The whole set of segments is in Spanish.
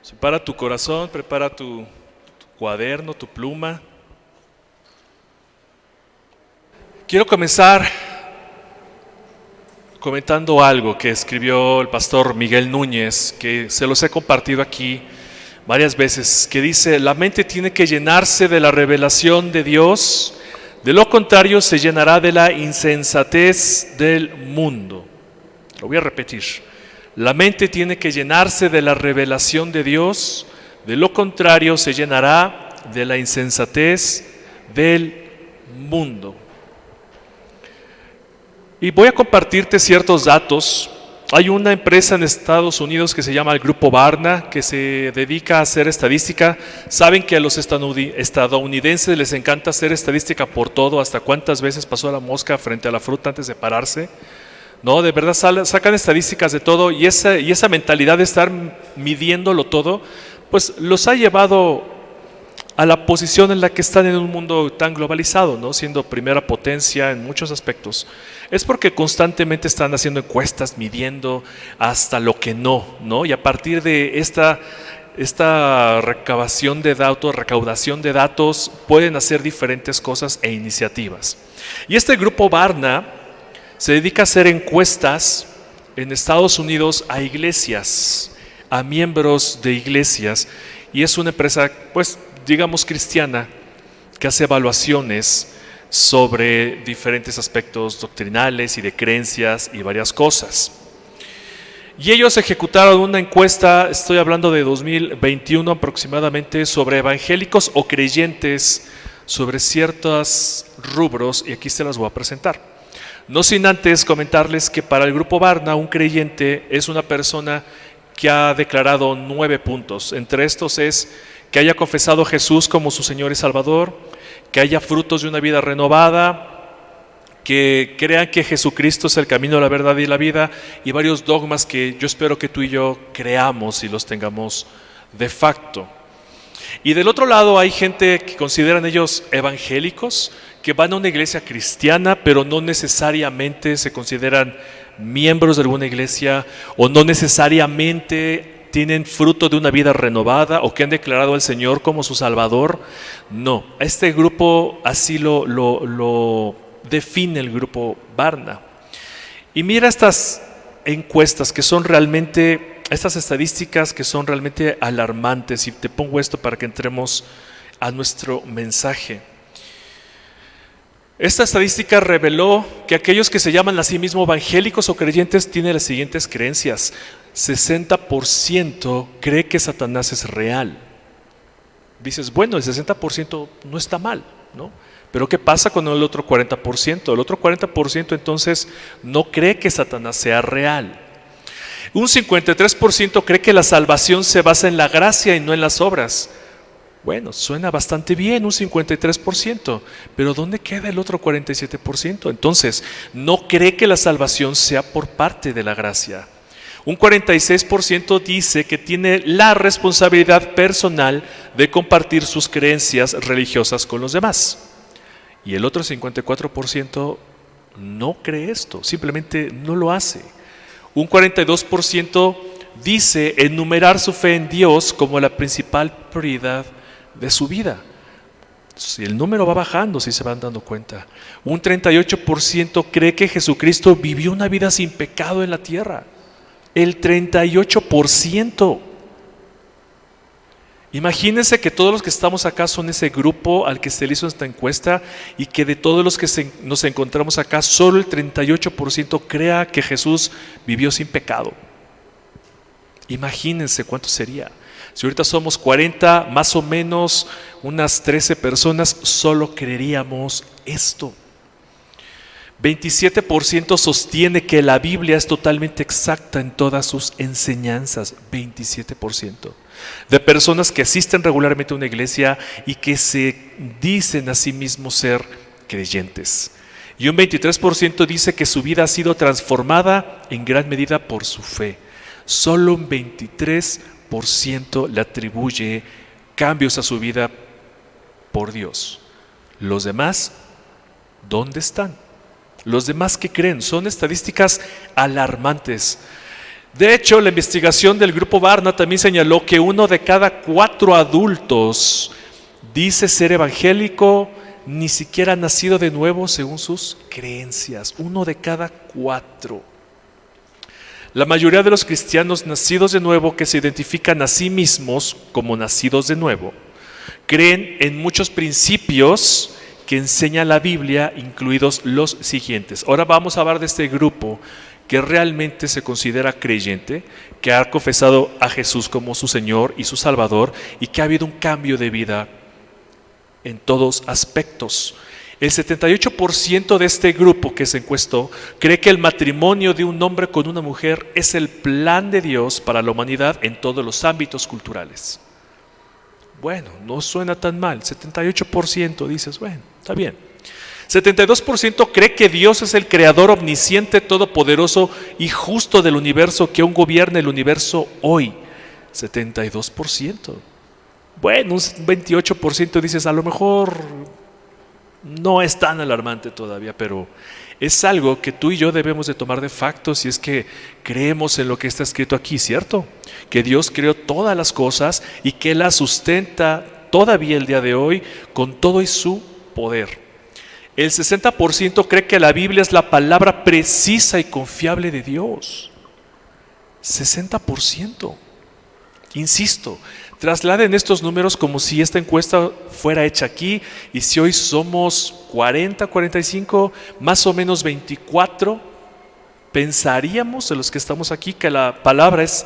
Separa tu corazón, prepara tu cuaderno, tu pluma. Quiero comenzar comentando algo que escribió el pastor Miguel Núñez, que se los he compartido aquí varias veces, que dice: la mente tiene que llenarse de la revelación de Dios, de lo contrario se llenará de la insensatez del mundo. Lo voy a repetir. La mente tiene que llenarse de la revelación de Dios, de lo contrario se llenará de la insensatez del mundo. Y voy a compartirte ciertos datos. Hay una empresa en Estados Unidos que se llama el Grupo Barna, que se dedica a hacer estadística. Saben que a los estadounidenses les encanta hacer estadística por todo, hasta cuántas veces pasó la mosca frente a la fruta antes de pararse. No, de verdad sacan estadísticas de todo, y esa mentalidad de estar midiéndolo todo, pues los ha llevado a la posición en la que están en un mundo tan globalizado, ¿no? Siendo primera potencia en muchos aspectos. Es porque constantemente están haciendo encuestas, midiendo hasta lo que no, y a partir de esta recaudación de datos, pueden hacer diferentes cosas e iniciativas. Y este grupo Barna se dedica a hacer encuestas en Estados Unidos a iglesias, a miembros de iglesias, y es una empresa, pues, digamos cristiana, que hace evaluaciones sobre diferentes aspectos doctrinales y de creencias y varias cosas. Y ellos ejecutaron una encuesta, estoy hablando de 2021 aproximadamente, sobre evangélicos o creyentes sobre ciertos rubros, y aquí se las voy a presentar. No sin antes comentarles que para el Grupo Barna, un creyente es una persona que ha declarado 9 puntos. Entre estos es que haya confesado a Jesús como su Señor y Salvador, que haya frutos de una vida renovada, que crean que Jesucristo es el camino, la verdad y la vida, y varios dogmas que yo espero que tú y yo creamos y los tengamos de facto. Y del otro lado hay gente que consideran ellos evangélicos, que van a una iglesia cristiana, pero no necesariamente se consideran miembros de alguna iglesia, o no necesariamente tienen fruto de una vida renovada, o que han declarado al Señor como su Salvador. No, este grupo así lo define el Grupo Barna. Y mira estas encuestas que son realmente, estas estadísticas que son realmente alarmantes, y te pongo esto para que entremos a nuestro mensaje. Esta estadística reveló que aquellos que se llaman a sí mismos evangélicos o creyentes tienen las siguientes creencias. 60% cree que Satanás es real. Dices, bueno, el 60% no está mal, ¿no? Pero ¿qué pasa con el otro 40%? El otro 40% entonces no cree que Satanás sea real. Un 53% cree que la salvación se basa en la gracia y no en las obras. Bueno, suena bastante bien, un 53%, pero ¿dónde queda el otro 47%? Entonces, no cree que la salvación sea por parte de la gracia. Un 46% dice que tiene la responsabilidad personal de compartir sus creencias religiosas con los demás. Y el otro 54% no cree esto, simplemente no lo hace. Un 42% dice enumerar su fe en Dios como la principal prioridad de su vida. Si el número va bajando, si se van dando cuenta. Un 38% cree que Jesucristo vivió una vida sin pecado en la tierra. El 38%. Imagínense que todos los que estamos acá son ese grupo al que se le hizo esta encuesta, y que de todos los que nos encontramos acá, solo el 38% crea que Jesús vivió sin pecado. Imagínense cuánto sería. Si ahorita somos 40, más o menos unas 13 personas, solo creeríamos esto. 27% sostiene que la Biblia es totalmente exacta en todas sus enseñanzas. 27% de personas que asisten regularmente a una iglesia y que se dicen a sí mismos ser creyentes. Y un 23% dice que su vida ha sido transformada en gran medida por su fe. Solo un 23% le atribuye cambios a su vida por Dios. Los demás, ¿dónde están? Los demás, ¿qué creen? Son estadísticas alarmantes. De hecho, la investigación del grupo Barna también señaló que 1 de cada 4 adultos dice ser evangélico, ni siquiera nacido de nuevo según sus creencias. 1 de cada 4. La mayoría de los cristianos nacidos de nuevo, que se identifican a sí mismos como nacidos de nuevo, creen en muchos principios que enseña la Biblia, incluidos los siguientes. Ahora vamos a hablar de este grupo que realmente se considera creyente, que ha confesado a Jesús como su Señor y su Salvador, y que ha habido un cambio de vida en todos aspectos. El 78% de este grupo que se encuestó cree que el matrimonio de un hombre con una mujer es el plan de Dios para la humanidad en todos los ámbitos culturales. Bueno, no suena tan mal. 78% dices, bueno, está bien. 72% cree que Dios es el creador omnisciente, todopoderoso y justo del universo, que aún gobierna el universo hoy. 72%. Bueno, un 28% dices, a lo mejor no es tan alarmante todavía, pero es algo que tú y yo debemos de tomar de facto si es que creemos en lo que está escrito aquí, ¿cierto? Que Dios creó todas las cosas y que las sustenta todavía el día de hoy con todo y su poder. El 60% cree que la Biblia es la palabra precisa y confiable de Dios. 60%. Insisto, trasladen estos números como si esta encuesta fuera hecha aquí, y si hoy somos 40, 45, más o menos 24, pensaríamos de los que estamos aquí que la palabra es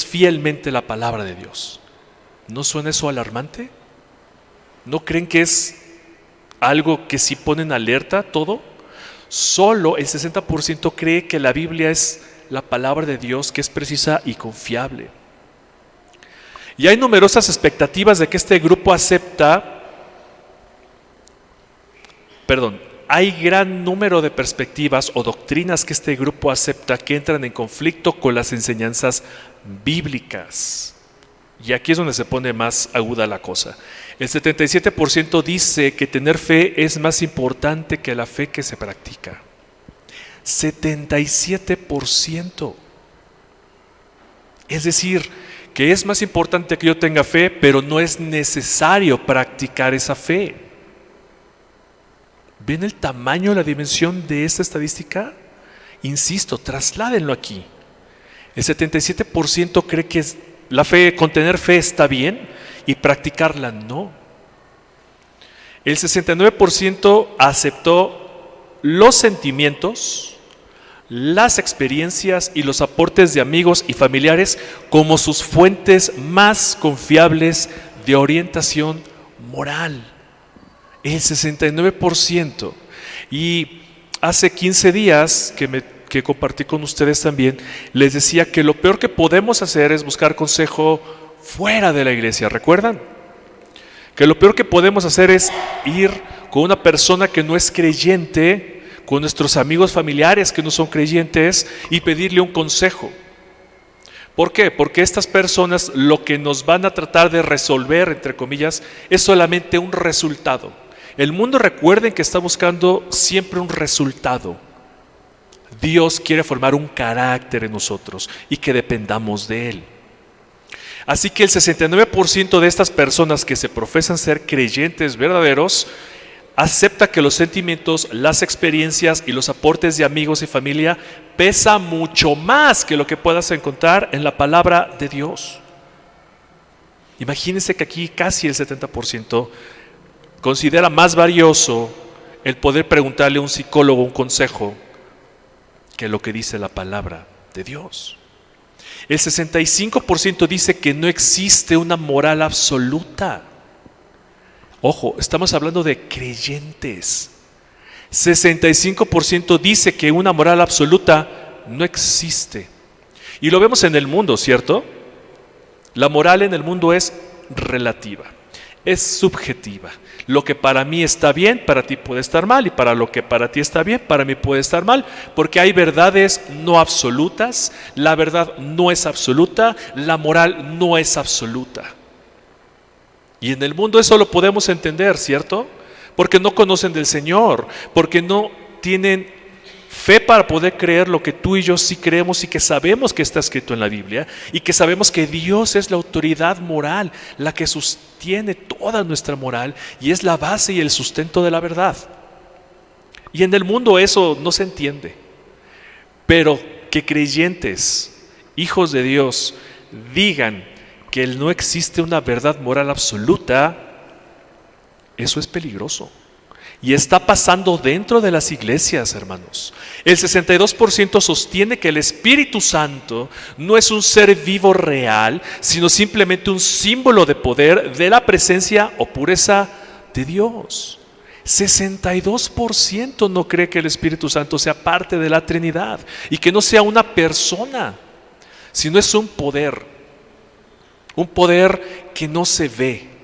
fielmente la palabra de Dios. ¿No suena eso alarmante? ¿No creen que es algo que sí pone en alerta todo? Solo el 60% cree que la Biblia es la palabra de Dios, que es precisa y confiable. Y hay numerosas expectativas de que este grupo hay gran número de perspectivas o doctrinas que este grupo acepta que entran en conflicto con las enseñanzas bíblicas. Y aquí es donde se pone más aguda la cosa. El 77% dice que tener fe es más importante que la fe que se practica. 77%. Es decir, que es más importante que yo tenga fe, pero no es necesario practicar esa fe. ¿Ven el tamaño, la dimensión de esta estadística? Insisto, trasládenlo aquí. El 77% cree que la fe, con tener fe está bien y practicarla no. El 69% aceptó los sentimientos, las experiencias y los aportes de amigos y familiares como sus fuentes más confiables de orientación moral. El 69%. Y hace 15 días que compartí con ustedes también, les decía que lo peor que podemos hacer es buscar consejo fuera de la iglesia. ¿Recuerdan? Que lo peor que podemos hacer es ir con una persona que no es creyente, con nuestros amigos familiares que no son creyentes, y pedirle un consejo. ¿Por qué? Porque estas personas lo que nos van a tratar de resolver, entre comillas, es solamente un resultado. El mundo, recuerden, que está buscando siempre un resultado. Dios quiere formar un carácter en nosotros y que dependamos de Él. Así que el 69% de estas personas que se profesan ser creyentes verdaderos acepta que los sentimientos, las experiencias y los aportes de amigos y familia pesa mucho más que lo que puedas encontrar en la palabra de Dios. Imagínense que aquí casi el 70% considera más valioso el poder preguntarle a un psicólogo un consejo que lo que dice la palabra de Dios. El 65% dice que no existe una moral absoluta. Ojo, estamos hablando de creyentes. 65% dice que una moral absoluta no existe. Y lo vemos en el mundo, ¿cierto? La moral en el mundo es relativa, es subjetiva. Lo que para mí está bien, para ti puede estar mal, y para lo que para ti está bien, para mí puede estar mal, porque hay verdades no absolutas, la verdad no es absoluta, la moral no es absoluta. Y en el mundo eso lo podemos entender, ¿cierto? Porque no conocen del Señor, porque no tienen Fe para poder creer lo que tú y yo sí creemos y que sabemos que está escrito en la Biblia y que sabemos que Dios es la autoridad moral, la que sostiene toda nuestra moral y es la base y el sustento de la verdad. Y en el mundo eso no se entiende, pero que creyentes, hijos de Dios, digan que no existe una verdad moral absoluta, eso es peligroso. Y está pasando dentro de las iglesias, hermanos. El 62% sostiene que el Espíritu Santo no es un ser vivo real, sino simplemente un símbolo de poder de la presencia o pureza de Dios. 62% no cree que el Espíritu Santo sea parte de la Trinidad y que no sea una persona, sino es un poder que no se ve,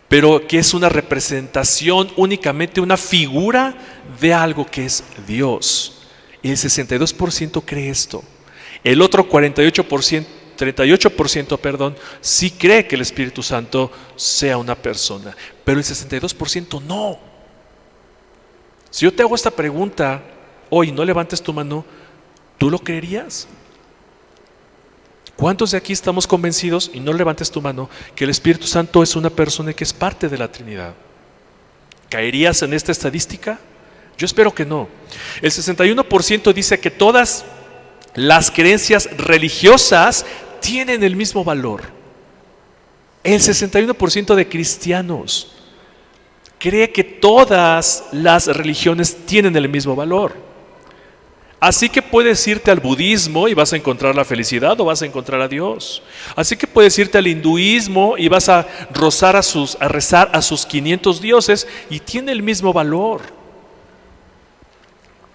pero que es una representación, únicamente una figura de algo que es Dios. Y el 62% cree esto. El otro 38%, sí cree que el Espíritu Santo sea una persona, pero el 62% no. Si yo te hago esta pregunta hoy, no levantes tu mano, ¿tú lo creerías? ¿Cuántos de aquí estamos convencidos, y no levantes tu mano, que el Espíritu Santo es una persona y que es parte de la Trinidad? ¿Caerías en esta estadística? Yo espero que no. El 61% dice que todas las creencias religiosas tienen el mismo valor. El 61% de cristianos cree que todas las religiones tienen el mismo valor. Así que puedes irte al budismo y vas a encontrar la felicidad o vas a encontrar a Dios. Así que puedes irte al hinduismo y vas a rezar a sus 500 dioses y tiene el mismo valor.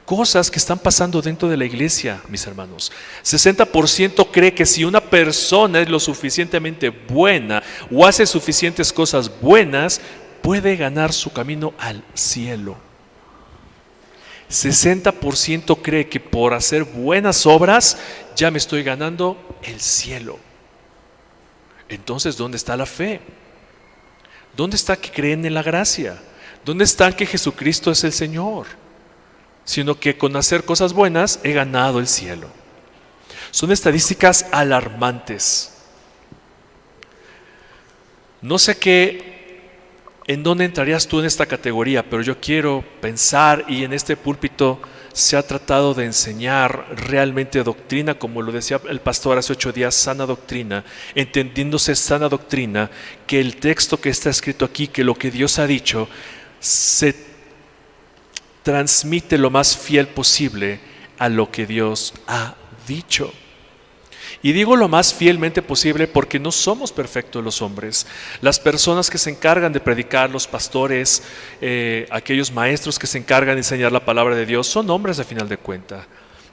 Cosas que están pasando dentro de la iglesia, mis hermanos. 60% cree que si una persona es lo suficientemente buena o hace suficientes cosas buenas, puede ganar su camino al cielo. 60% cree que por hacer buenas obras ya me estoy ganando el cielo. Entonces, ¿dónde está la fe? ¿Dónde está que creen en la gracia? ¿Dónde está que Jesucristo es el Señor? Sino que con hacer cosas buenas he ganado el cielo. Son estadísticas alarmantes. No sé en dónde entrarías tú en esta categoría, pero yo quiero pensar, y en este púlpito se ha tratado de enseñar realmente doctrina, como lo decía el pastor hace 8 días, sana doctrina, entendiéndose sana doctrina, que el texto que está escrito aquí, que lo que Dios ha dicho, se transmite lo más fiel posible a lo que Dios ha dicho. Y digo lo más fielmente posible porque no somos perfectos los hombres. Las personas que se encargan de predicar, los pastores, aquellos maestros que se encargan de enseñar la palabra de Dios, son hombres a final de cuentas.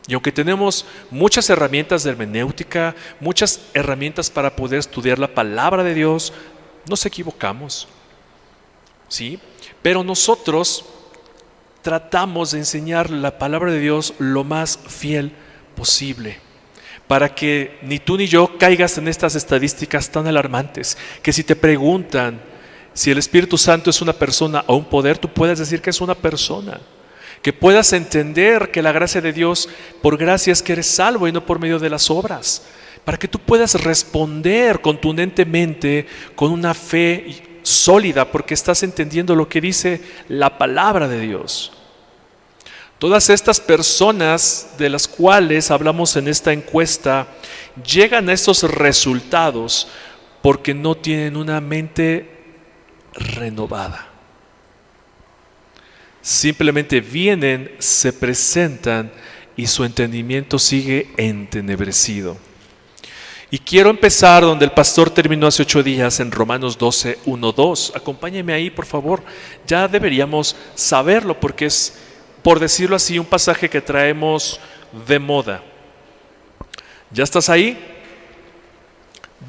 Y aunque tenemos muchas herramientas de hermenéutica, muchas herramientas para poder estudiar la palabra de Dios, nos equivocamos, ¿sí? Pero nosotros tratamos de enseñar la palabra de Dios lo más fiel posible, para que ni tú ni yo caigas en estas estadísticas tan alarmantes, que si te preguntan si el Espíritu Santo es una persona o un poder, tú puedas decir que es una persona, que puedas entender que la gracia de Dios, por gracia es que eres salvo y no por medio de las obras, para que tú puedas responder contundentemente con una fe sólida, porque estás entendiendo lo que dice la palabra de Dios. Todas estas personas de las cuales hablamos en esta encuesta llegan a estos resultados porque no tienen una mente renovada. Simplemente vienen, se presentan y su entendimiento sigue entenebrecido. Y quiero empezar donde el pastor terminó hace 8 días, en Romanos 12, 1, 2. Acompáñeme ahí, por favor. Ya deberíamos saberlo porque es, por decirlo así, un pasaje que traemos de moda. ¿Ya estás ahí?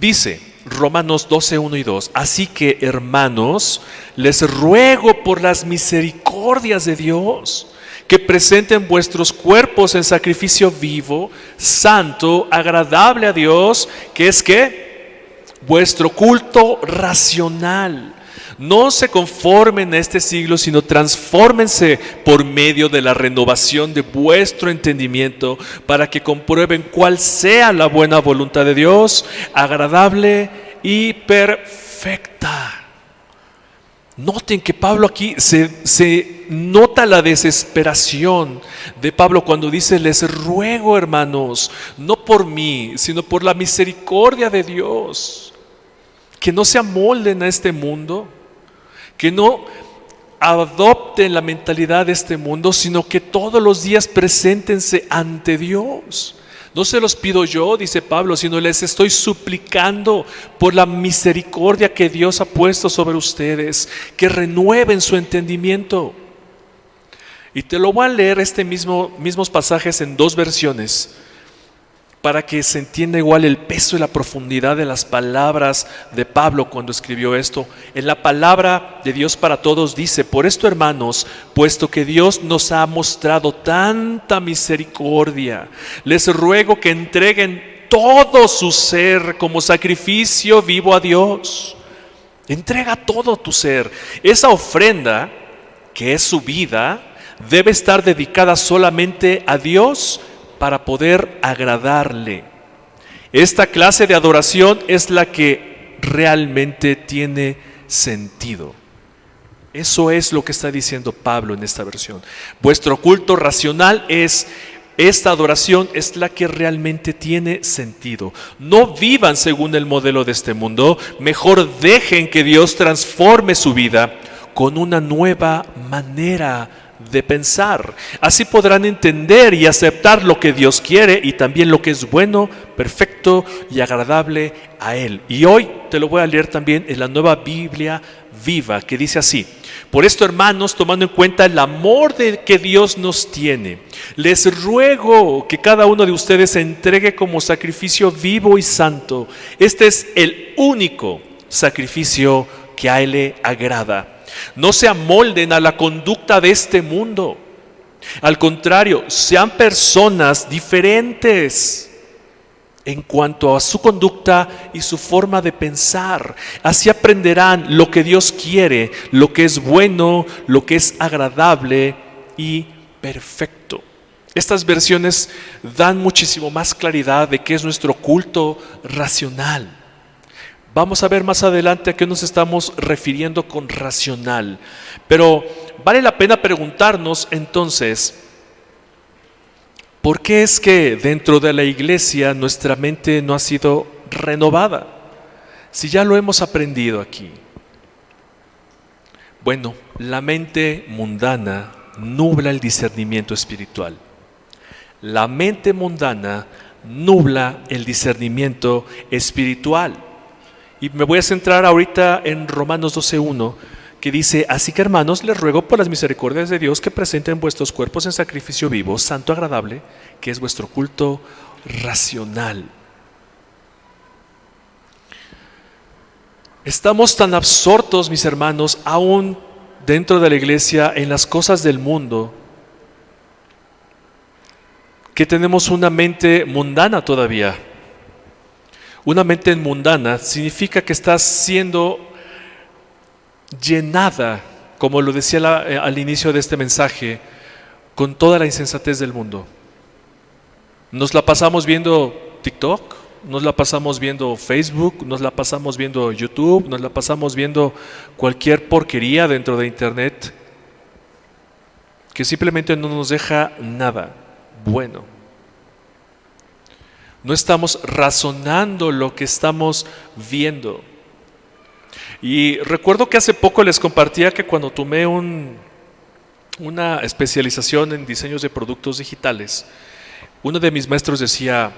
Dice Romanos 12, 1 y 2. Así que, hermanos, les ruego por las misericordias de Dios que presenten vuestros cuerpos en sacrificio vivo, santo, agradable a Dios, que es ¿qué? Vuestro culto racional. No se conformen a este siglo, sino transfórmense por medio de la renovación de vuestro entendimiento para que comprueben cuál sea la buena voluntad de Dios, agradable y perfecta. Noten que Pablo aquí se nota la desesperación de Pablo cuando dice: les ruego, hermanos, no por mí, sino por la misericordia de Dios, que no se amolden a este mundo, que no adopten la mentalidad de este mundo, sino que todos los días preséntense ante Dios. No se los pido yo, dice Pablo, sino les estoy suplicando por la misericordia que Dios ha puesto sobre ustedes, que renueven su entendimiento. Y te lo voy a leer mismos pasajes en dos versiones, para que se entienda igual el peso y la profundidad de las palabras de Pablo cuando escribió esto. En la palabra de Dios para todos dice: por esto, hermanos, puesto que Dios nos ha mostrado tanta misericordia, les ruego que entreguen todo su ser como sacrificio vivo a Dios. Entrega todo tu ser. Esa ofrenda, que es su vida, debe estar dedicada solamente a Dios para poder agradarle. Esta clase de adoración es la que realmente tiene sentido. Eso es lo que está diciendo Pablo en esta versión. Vuestro culto racional esta adoración es la que realmente tiene sentido. No vivan según el modelo de este mundo, mejor dejen que Dios transforme su vida con una nueva manera de pensar. Así podrán entender y aceptar lo que Dios quiere y también lo que es bueno, perfecto y agradable a Él. Y hoy te lo voy a leer también en la Nueva Biblia Viva, que dice así: por esto, hermanos, tomando en cuenta el amor que Dios nos tiene, les ruego que cada uno de ustedes se entregue como sacrificio vivo y santo. Este es el único sacrificio que a Él le agrada. No se amolden a la conducta de este mundo. Al contrario, sean personas diferentes en cuanto a su conducta y su forma de pensar. Así aprenderán lo que Dios quiere, lo que es bueno, lo que es agradable y perfecto. Estas versiones dan muchísimo más claridad de qué es nuestro culto racional. Vamos a ver más adelante a qué nos estamos refiriendo con racional. Pero vale la pena preguntarnos entonces, ¿por qué es que dentro de la iglesia nuestra mente no ha sido renovada? Si ya lo hemos aprendido aquí. Bueno, la mente mundana nubla el discernimiento espiritual. La mente mundana nubla el discernimiento espiritual. Y me voy a centrar ahorita en Romanos 12:1, que dice: así que, hermanos, les ruego por las misericordias de Dios que presenten vuestros cuerpos en sacrificio vivo, santo, agradable, que es vuestro culto racional. Estamos tan absortos, mis hermanos, aún dentro de la iglesia, en las cosas del mundo, que tenemos una mente mundana todavía. Una mente mundana significa que estás siendo llenada, como lo decía al inicio de este mensaje, con toda la insensatez del mundo. Nos la pasamos viendo TikTok, nos la pasamos viendo Facebook, nos la pasamos viendo YouTube, nos la pasamos viendo cualquier porquería dentro de Internet que simplemente no nos deja nada bueno. No estamos razonando lo que estamos viendo. Y recuerdo que hace poco les compartía que cuando tomé una especialización en diseños de productos digitales, uno de mis maestros decía: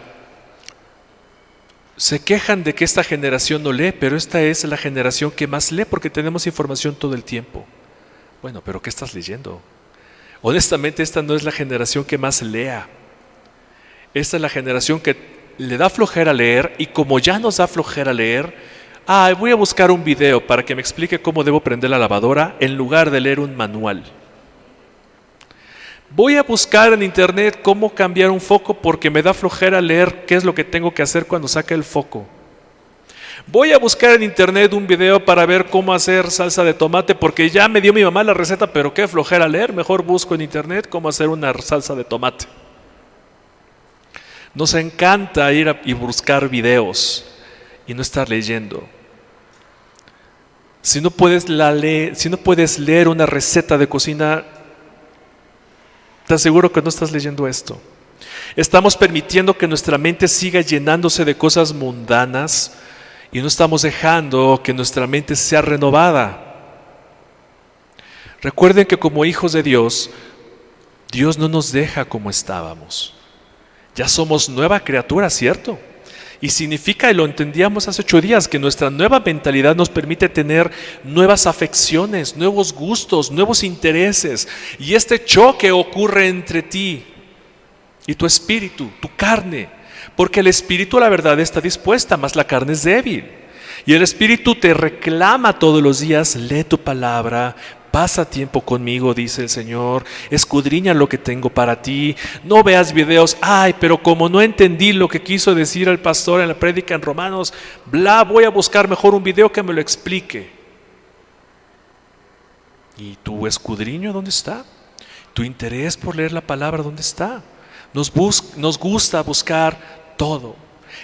se quejan de que esta generación no lee, pero esta es la generación que más lee porque tenemos información todo el tiempo. Bueno, pero ¿qué estás leyendo? Honestamente, esta no es la generación que más lea. Esta es la generación que le da flojera leer, y como ya nos da flojera leer, voy a buscar un video para que me explique cómo debo prender la lavadora en lugar de leer un manual. Voy a buscar en internet cómo cambiar un foco porque me da flojera leer qué es lo que tengo que hacer cuando saque el foco. Voy a buscar en internet un video para ver cómo hacer salsa de tomate, porque ya me dio mi mamá la receta, pero qué flojera leer, mejor busco en internet cómo hacer una salsa de tomate. Nos encanta ir y buscar videos y no estar leyendo. Si no puedes leer una receta de cocina, te aseguro que no estás leyendo esto. Estamos permitiendo que nuestra mente siga llenándose de cosas mundanas y no estamos dejando que nuestra mente sea renovada. Recuerden que como hijos de Dios, Dios no nos deja como estábamos. Ya somos nueva criatura, ¿cierto? Y significa, y lo entendíamos hace 8 días, que nuestra nueva mentalidad nos permite tener nuevas afecciones, nuevos gustos, nuevos intereses. Y este choque ocurre entre ti y tu espíritu, tu carne. Porque el espíritu, la verdad, está dispuesta, mas la carne es débil. Y el espíritu te reclama todos los días: lee tu palabra, pasa tiempo conmigo, dice el Señor, escudriña lo que tengo para ti, no veas videos, pero como no entendí lo que quiso decir el pastor en la prédica en Romanos, voy a buscar mejor un video que me lo explique. ¿Y tu escudriño dónde está? ¿Tu interés por leer la palabra dónde está? Nos gusta buscar todo.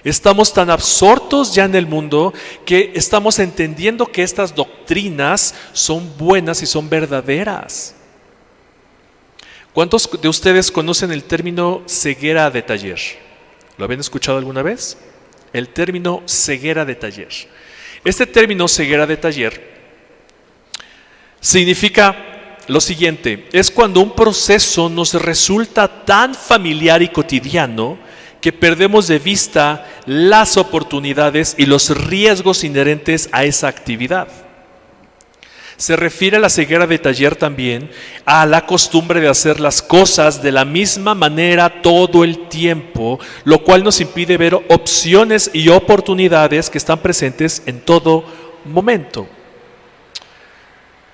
Estamos tan absortos ya en el mundo que estamos entendiendo que estas doctrinas son buenas y son verdaderas. ¿Cuántos de ustedes conocen el término ceguera de taller? ¿Lo habían escuchado alguna vez? El término ceguera de taller. Este término ceguera de taller significa lo siguiente: es cuando un proceso nos resulta tan familiar y cotidiano que perdemos de vista las oportunidades y los riesgos inherentes a esa actividad. Se refiere a la ceguera de taller también a la costumbre de hacer las cosas de la misma manera todo el tiempo, lo cual nos impide ver opciones y oportunidades que están presentes en todo momento.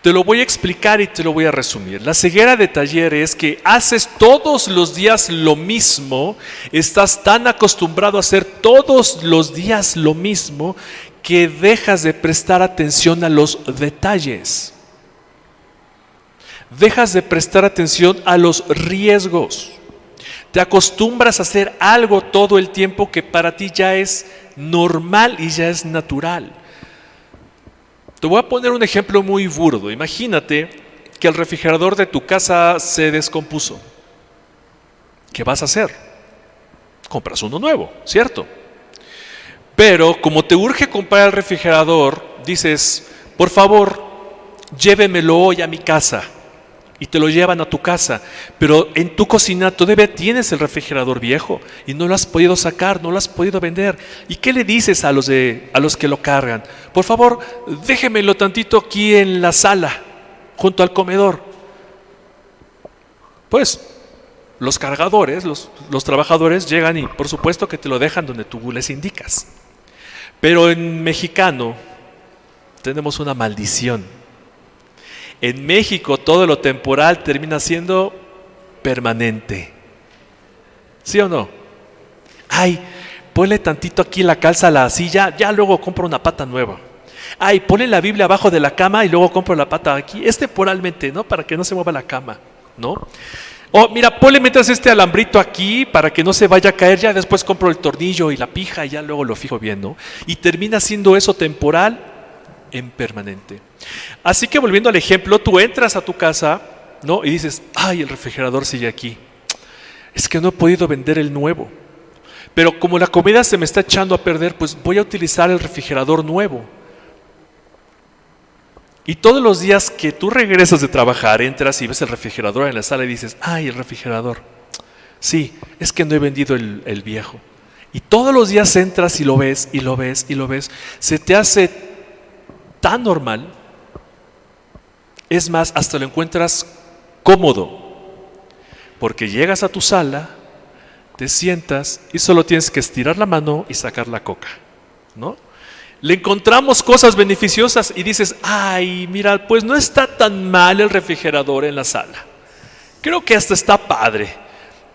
Te lo voy a explicar y te lo voy a resumir. La ceguera de taller es que haces todos los días lo mismo, estás tan acostumbrado a hacer todos los días lo mismo que dejas de prestar atención a los detalles. Dejas de prestar atención a los riesgos. Te acostumbras a hacer algo todo el tiempo que para ti ya es normal y ya es natural. Te voy a poner un ejemplo muy burdo. Imagínate que el refrigerador de tu casa se descompuso. ¿Qué vas a hacer? Compras uno nuevo, ¿cierto? Pero como te urge comprar el refrigerador, dices: por favor, llévemelo hoy a mi casa. Y te lo llevan a tu casa, pero en tu cocina todavía tienes el refrigerador viejo y no lo has podido sacar, no lo has podido vender. ¿Y qué le dices a los que lo cargan? Por favor, déjemelo tantito aquí en la sala, junto al comedor. Pues los cargadores, los trabajadores llegan y por supuesto que te lo dejan donde tú les indicas. Pero en mexicano tenemos una maldición. En México todo lo temporal termina siendo permanente. ¿Sí o no? Ponle tantito aquí la calza a la silla, ya luego compro una pata nueva. Ponle la Biblia abajo de la cama y luego compro la pata aquí. Es temporalmente, ¿no? Para que no se mueva la cama, ¿no? Mira, ponle mientras este alambrito aquí para que no se vaya a caer, ya después compro el tornillo y la pija y ya luego lo fijo bien, ¿no? Y termina siendo eso temporal en permanente. Así que volviendo al ejemplo, tú entras a tu casa, ¿no? Y dices: el refrigerador sigue aquí. Es que no he podido vender el nuevo. Pero como la comida se me está echando a perder, pues voy a utilizar el refrigerador nuevo. Y todos los días que tú regresas de trabajar, entras y ves el refrigerador en la sala y dices: el refrigerador. Sí, es que no he vendido el viejo. Y todos los días entras y lo ves, y lo ves, y lo ves. Se te hace tan normal, es más, hasta lo encuentras cómodo, porque llegas a tu sala, te sientas y solo tienes que estirar la mano y sacar la coca, ¿no? Le encontramos cosas beneficiosas y dices: mira, pues no está tan mal el refrigerador en la sala, creo que hasta está padre,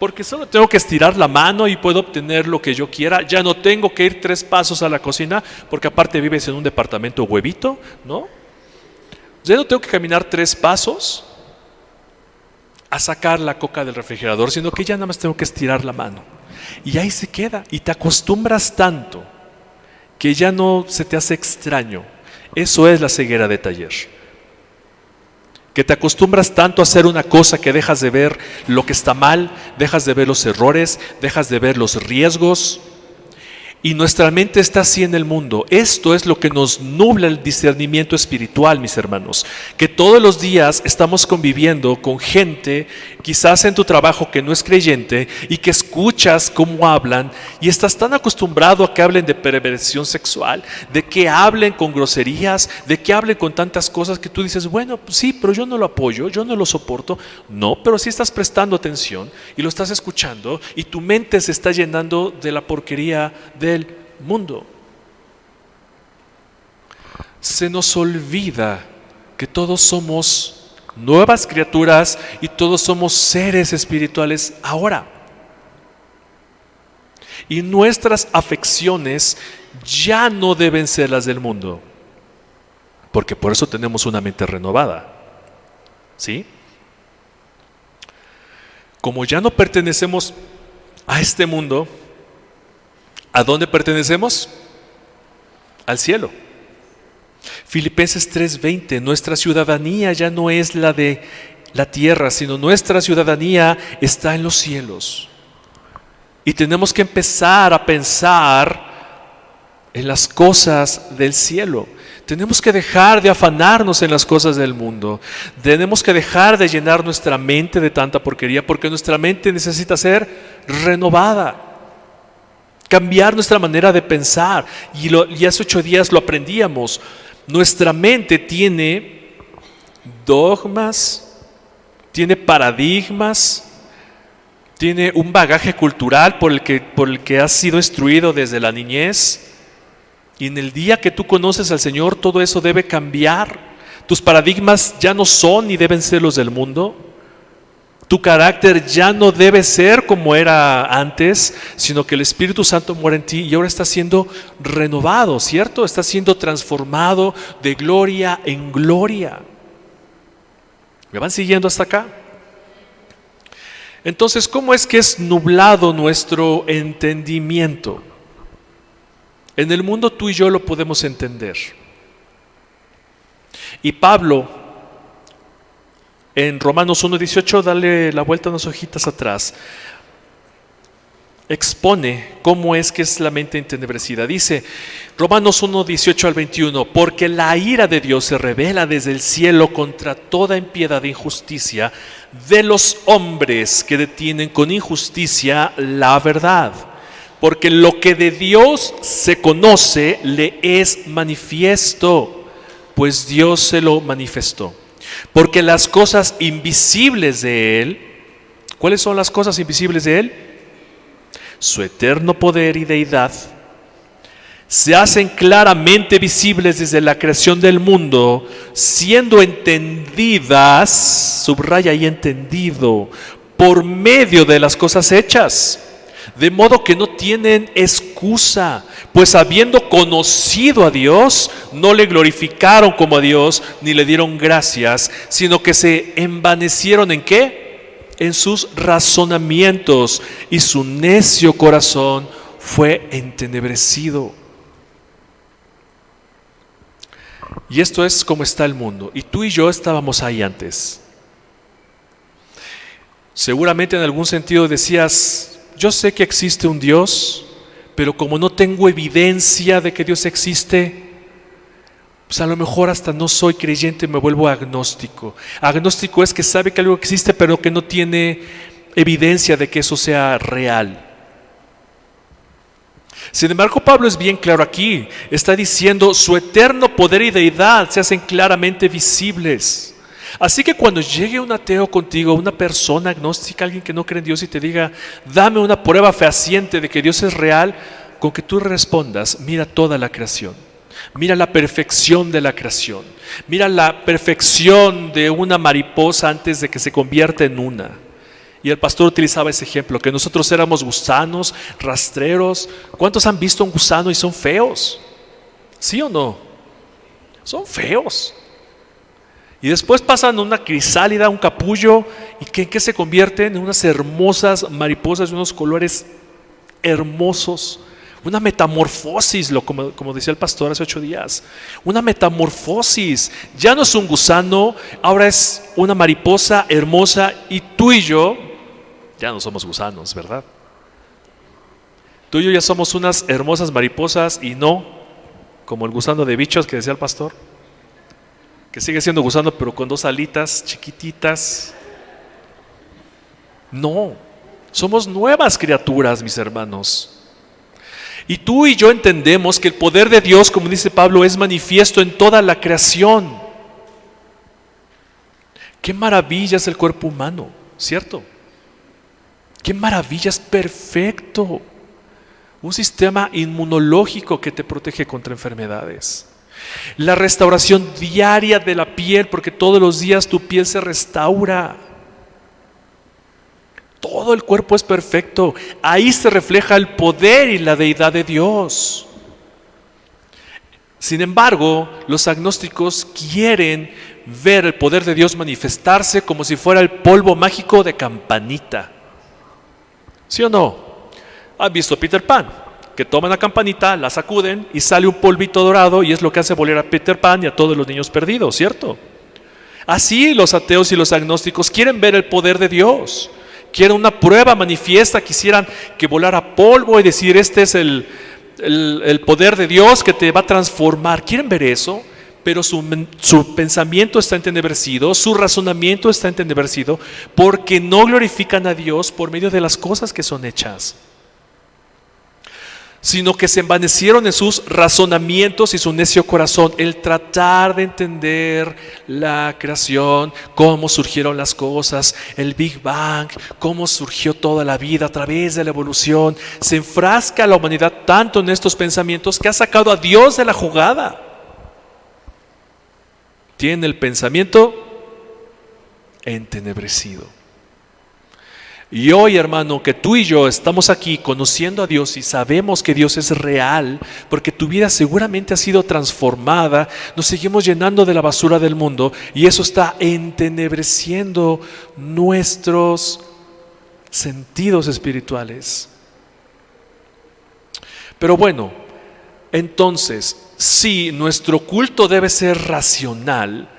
porque solo tengo que estirar la mano y puedo obtener lo que yo quiera. Ya no tengo que ir 3 pasos a la cocina, porque aparte vives en un departamento huevito, ¿no? Ya no tengo que caminar 3 pasos a sacar la coca del refrigerador, sino que ya nada más tengo que estirar la mano. Y ahí se queda, y te acostumbras tanto que ya no se te hace extraño. Eso es la ceguera de taller. Que te acostumbras tanto a hacer una cosa que dejas de ver lo que está mal, dejas de ver los errores, dejas de ver los riesgos. Y nuestra mente está así en el mundo. Esto es lo que nos nubla el discernimiento espiritual, mis hermanos. Que todos los días estamos conviviendo con gente, quizás en tu trabajo que no es creyente, y que escuchas cómo hablan, y estás tan acostumbrado a que hablen de perversión sexual, de que hablen con groserías, de que hablen con tantas cosas que tú dices, bueno, pues sí, pero yo no lo apoyo, yo no lo soporto. No, pero sí estás prestando atención y lo estás escuchando, y tu mente se está llenando de la porquería del mundo. Se nos olvida que todos somos nuevas criaturas y todos somos seres espirituales ahora. Y nuestras afecciones ya no deben ser las del mundo, porque por eso tenemos una mente renovada. ¿Sí? Como ya no pertenecemos a este mundo, ¿a dónde pertenecemos? Al cielo. Filipenses 3:20, nuestra ciudadanía ya no es la de la tierra, sino nuestra ciudadanía está en los cielos. Y tenemos que empezar a pensar en las cosas del cielo. Tenemos que dejar de afanarnos en las cosas del mundo. Tenemos que dejar de llenar nuestra mente de tanta porquería, porque nuestra mente necesita ser renovada. Cambiar nuestra manera de pensar. Y hace 8 días lo aprendíamos. Nuestra mente tiene dogmas, tiene paradigmas, tiene un bagaje cultural por el que has sido instruido desde la niñez. Y en el día que tú conoces al Señor, todo eso debe cambiar. Tus paradigmas ya no son ni deben ser los del mundo. Tu carácter ya no debe ser como era antes, sino que el Espíritu Santo muere en ti y ahora está siendo renovado, ¿cierto? Está siendo transformado de gloria en gloria. ¿Me van siguiendo hasta acá? Entonces, ¿cómo es que es nublado nuestro entendimiento? En el mundo tú y yo lo podemos entender. Y Pablo, en Romanos 1:18, dale la vuelta unas hojitas atrás, expone cómo es que es la mente entenebrecida. Dice Romanos 1:18 al 21, porque la ira de Dios se revela desde el cielo contra toda impiedad e injusticia de los hombres que detienen con injusticia la verdad. Porque lo que de Dios se conoce le es manifiesto, pues Dios se lo manifestó. Porque las cosas invisibles de Él, ¿cuáles son las cosas invisibles de Él? Su eterno poder y deidad, se hacen claramente visibles desde la creación del mundo, siendo entendidas, subraya y entendido, por medio de las cosas hechas. De modo que no tienen excusa, pues habiendo conocido a Dios, no le glorificaron como a Dios, ni le dieron gracias, sino que se envanecieron ¿en qué? En sus razonamientos, y su necio corazón fue entenebrecido. Y esto es como está el mundo, y tú y yo estábamos ahí antes. Seguramente en algún sentido decías, yo sé que existe un Dios, pero como no tengo evidencia de que Dios existe, pues a lo mejor hasta no soy creyente, me vuelvo agnóstico. Agnóstico es que sabe que algo existe, pero que no tiene evidencia de que eso sea real. Sin embargo, Pablo es bien claro aquí. Está diciendo, su eterno poder y deidad se hacen claramente visibles. Así que cuando llegue un ateo contigo, una persona agnóstica, alguien que no cree en Dios y te diga, dame una prueba fehaciente de que Dios es real, con que tú respondas, mira toda la creación, mira la perfección de la creación, mira la perfección de una mariposa antes de que se convierta en una. Y el pastor utilizaba ese ejemplo, que nosotros éramos gusanos, rastreros. ¿Cuántos han visto un gusano y son feos? ¿Sí o no? Son feos. Y después pasan una crisálida, un capullo, ¿y qué se convierten? En unas hermosas mariposas de unos colores hermosos. Una metamorfosis, como decía el pastor hace 8 días. Una metamorfosis. Ya no es un gusano, ahora es una mariposa hermosa, y tú y yo ya no somos gusanos, ¿verdad? Tú y yo ya somos unas hermosas mariposas, y no como el gusano de bichos que decía el pastor, que sigue siendo gusano pero con 2 alitas chiquititas. No, somos nuevas criaturas, mis hermanos. Y tú y yo entendemos que el poder de Dios, como dice Pablo, es manifiesto en toda la creación. Qué maravilla es el cuerpo humano, ¿cierto? Qué maravilla, es perfecto. Un sistema inmunológico que te protege contra enfermedades. La restauración diaria de la piel, porque todos los días tu piel se restaura. Todo el cuerpo es perfecto. Ahí se refleja el poder y la deidad de Dios. Sin embargo, los agnósticos quieren ver el poder de Dios manifestarse como si fuera el polvo mágico de campanita. ¿Sí o no? ¿Han visto Peter Pan? Que toman la campanita, la sacuden y sale un polvito dorado, y es lo que hace volar a Peter Pan y a todos los niños perdidos, ¿cierto? Así los ateos y los agnósticos quieren ver el poder de Dios. Quieren una prueba manifiesta, quisieran que volara polvo y decir: este es el poder de Dios que te va a transformar. Quieren ver eso, pero su pensamiento está entenebrecido, su razonamiento está entenebrecido, porque no glorifican a Dios por medio de las cosas que son hechas, sino que se envanecieron en sus razonamientos y su necio corazón. El tratar de entender la creación, cómo surgieron las cosas, el Big Bang, cómo surgió toda la vida a través de la evolución. Se enfrasca a la humanidad tanto en estos pensamientos que ha sacado a Dios de la jugada. Tiene el pensamiento entenebrecido. Y hoy, hermano, que tú y yo estamos aquí conociendo a Dios y sabemos que Dios es real, porque tu vida seguramente ha sido transformada, nos seguimos llenando de la basura del mundo, y eso está entenebreciendo nuestros sentidos espirituales. Pero bueno, entonces, si nuestro culto debe ser racional,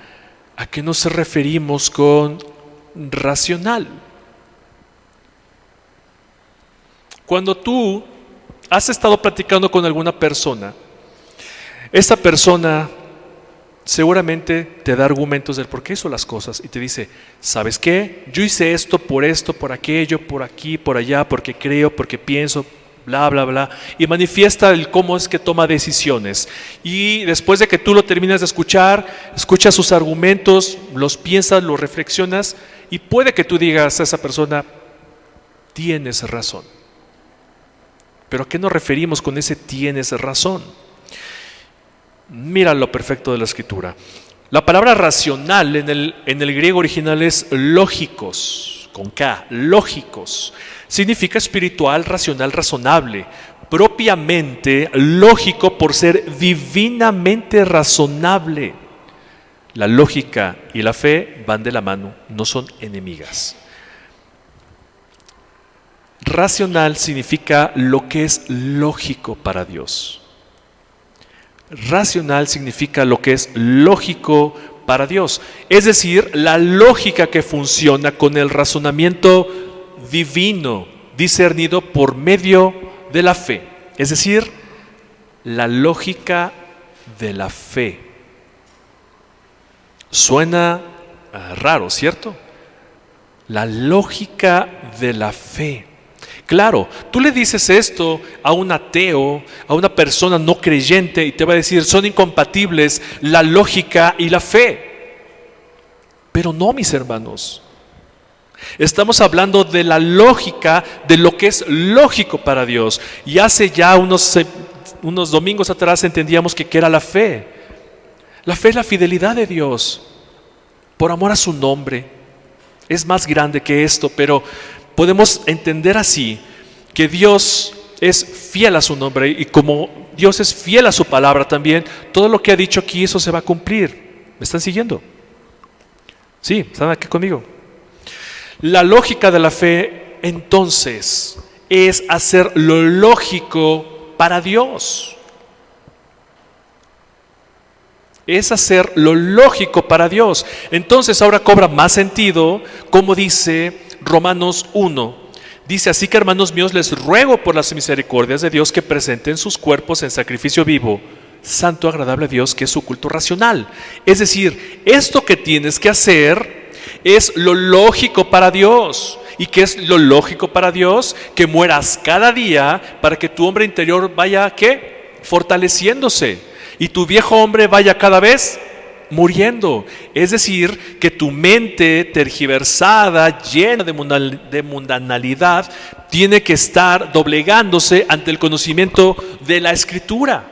¿a qué nos referimos con racional? Cuando tú has estado platicando con alguna persona, esa persona seguramente te da argumentos del por qué hizo las cosas y te dice: ¿sabes qué? Yo hice esto, por aquello, por aquí, por allá, porque creo, porque pienso, bla, bla, bla, y manifiesta el cómo es que toma decisiones. Y después de que tú lo terminas de escuchar, escuchas sus argumentos, los piensas, los reflexionas, y puede que tú digas a esa persona: tienes razón. ¿Pero a qué nos referimos con ese tienes razón? Mira lo perfecto de la Escritura. La palabra racional en el griego original es lógicos, con K, lógicos. Significa espiritual, racional, razonable. Propiamente lógico por ser divinamente razonable. La lógica y la fe van de la mano, no son enemigas. Racional significa lo que es lógico para Dios. Racional significa lo que es lógico para Dios. Es decir, la lógica que funciona con el razonamiento divino, discernido por medio de la fe. Es decir, la lógica de la fe. Suena raro, ¿cierto? La lógica de la fe. Claro, tú le dices esto a un ateo, a una persona no creyente, y te va a decir: son incompatibles la lógica y la fe. Pero no, mis hermanos. Estamos hablando de la lógica de lo que es lógico para Dios. Y hace ya unos domingos atrás entendíamos que era la fe. La fe es la fidelidad de Dios por amor a su nombre. es más grande que esto, pero podemos entender así que Dios es fiel a su nombre y como Dios es fiel a su palabra también, todo lo que ha dicho aquí, eso se va a cumplir. ¿Me están siguiendo? Sí, ¿están aquí conmigo? La lógica de la fe, entonces, es hacer lo lógico para Dios. Es hacer lo lógico para Dios. Entonces ahora cobra más sentido, como dice Romanos 1. Dice, así que hermanos míos, les ruego por las misericordias de Dios que presenten sus cuerpos en sacrificio vivo, santo, agradable a Dios, que es su culto racional. Es decir, esto que tienes que hacer es lo lógico para Dios. ¿Y qué es lo lógico para Dios? Que mueras cada día para que tu hombre interior vaya, ¿qué? Fortaleciéndose. Y tu viejo hombre vaya cada vez muriendo. Es decir, que tu mente tergiversada, llena de mundanalidad, tiene que estar doblegándose ante el conocimiento de la Escritura.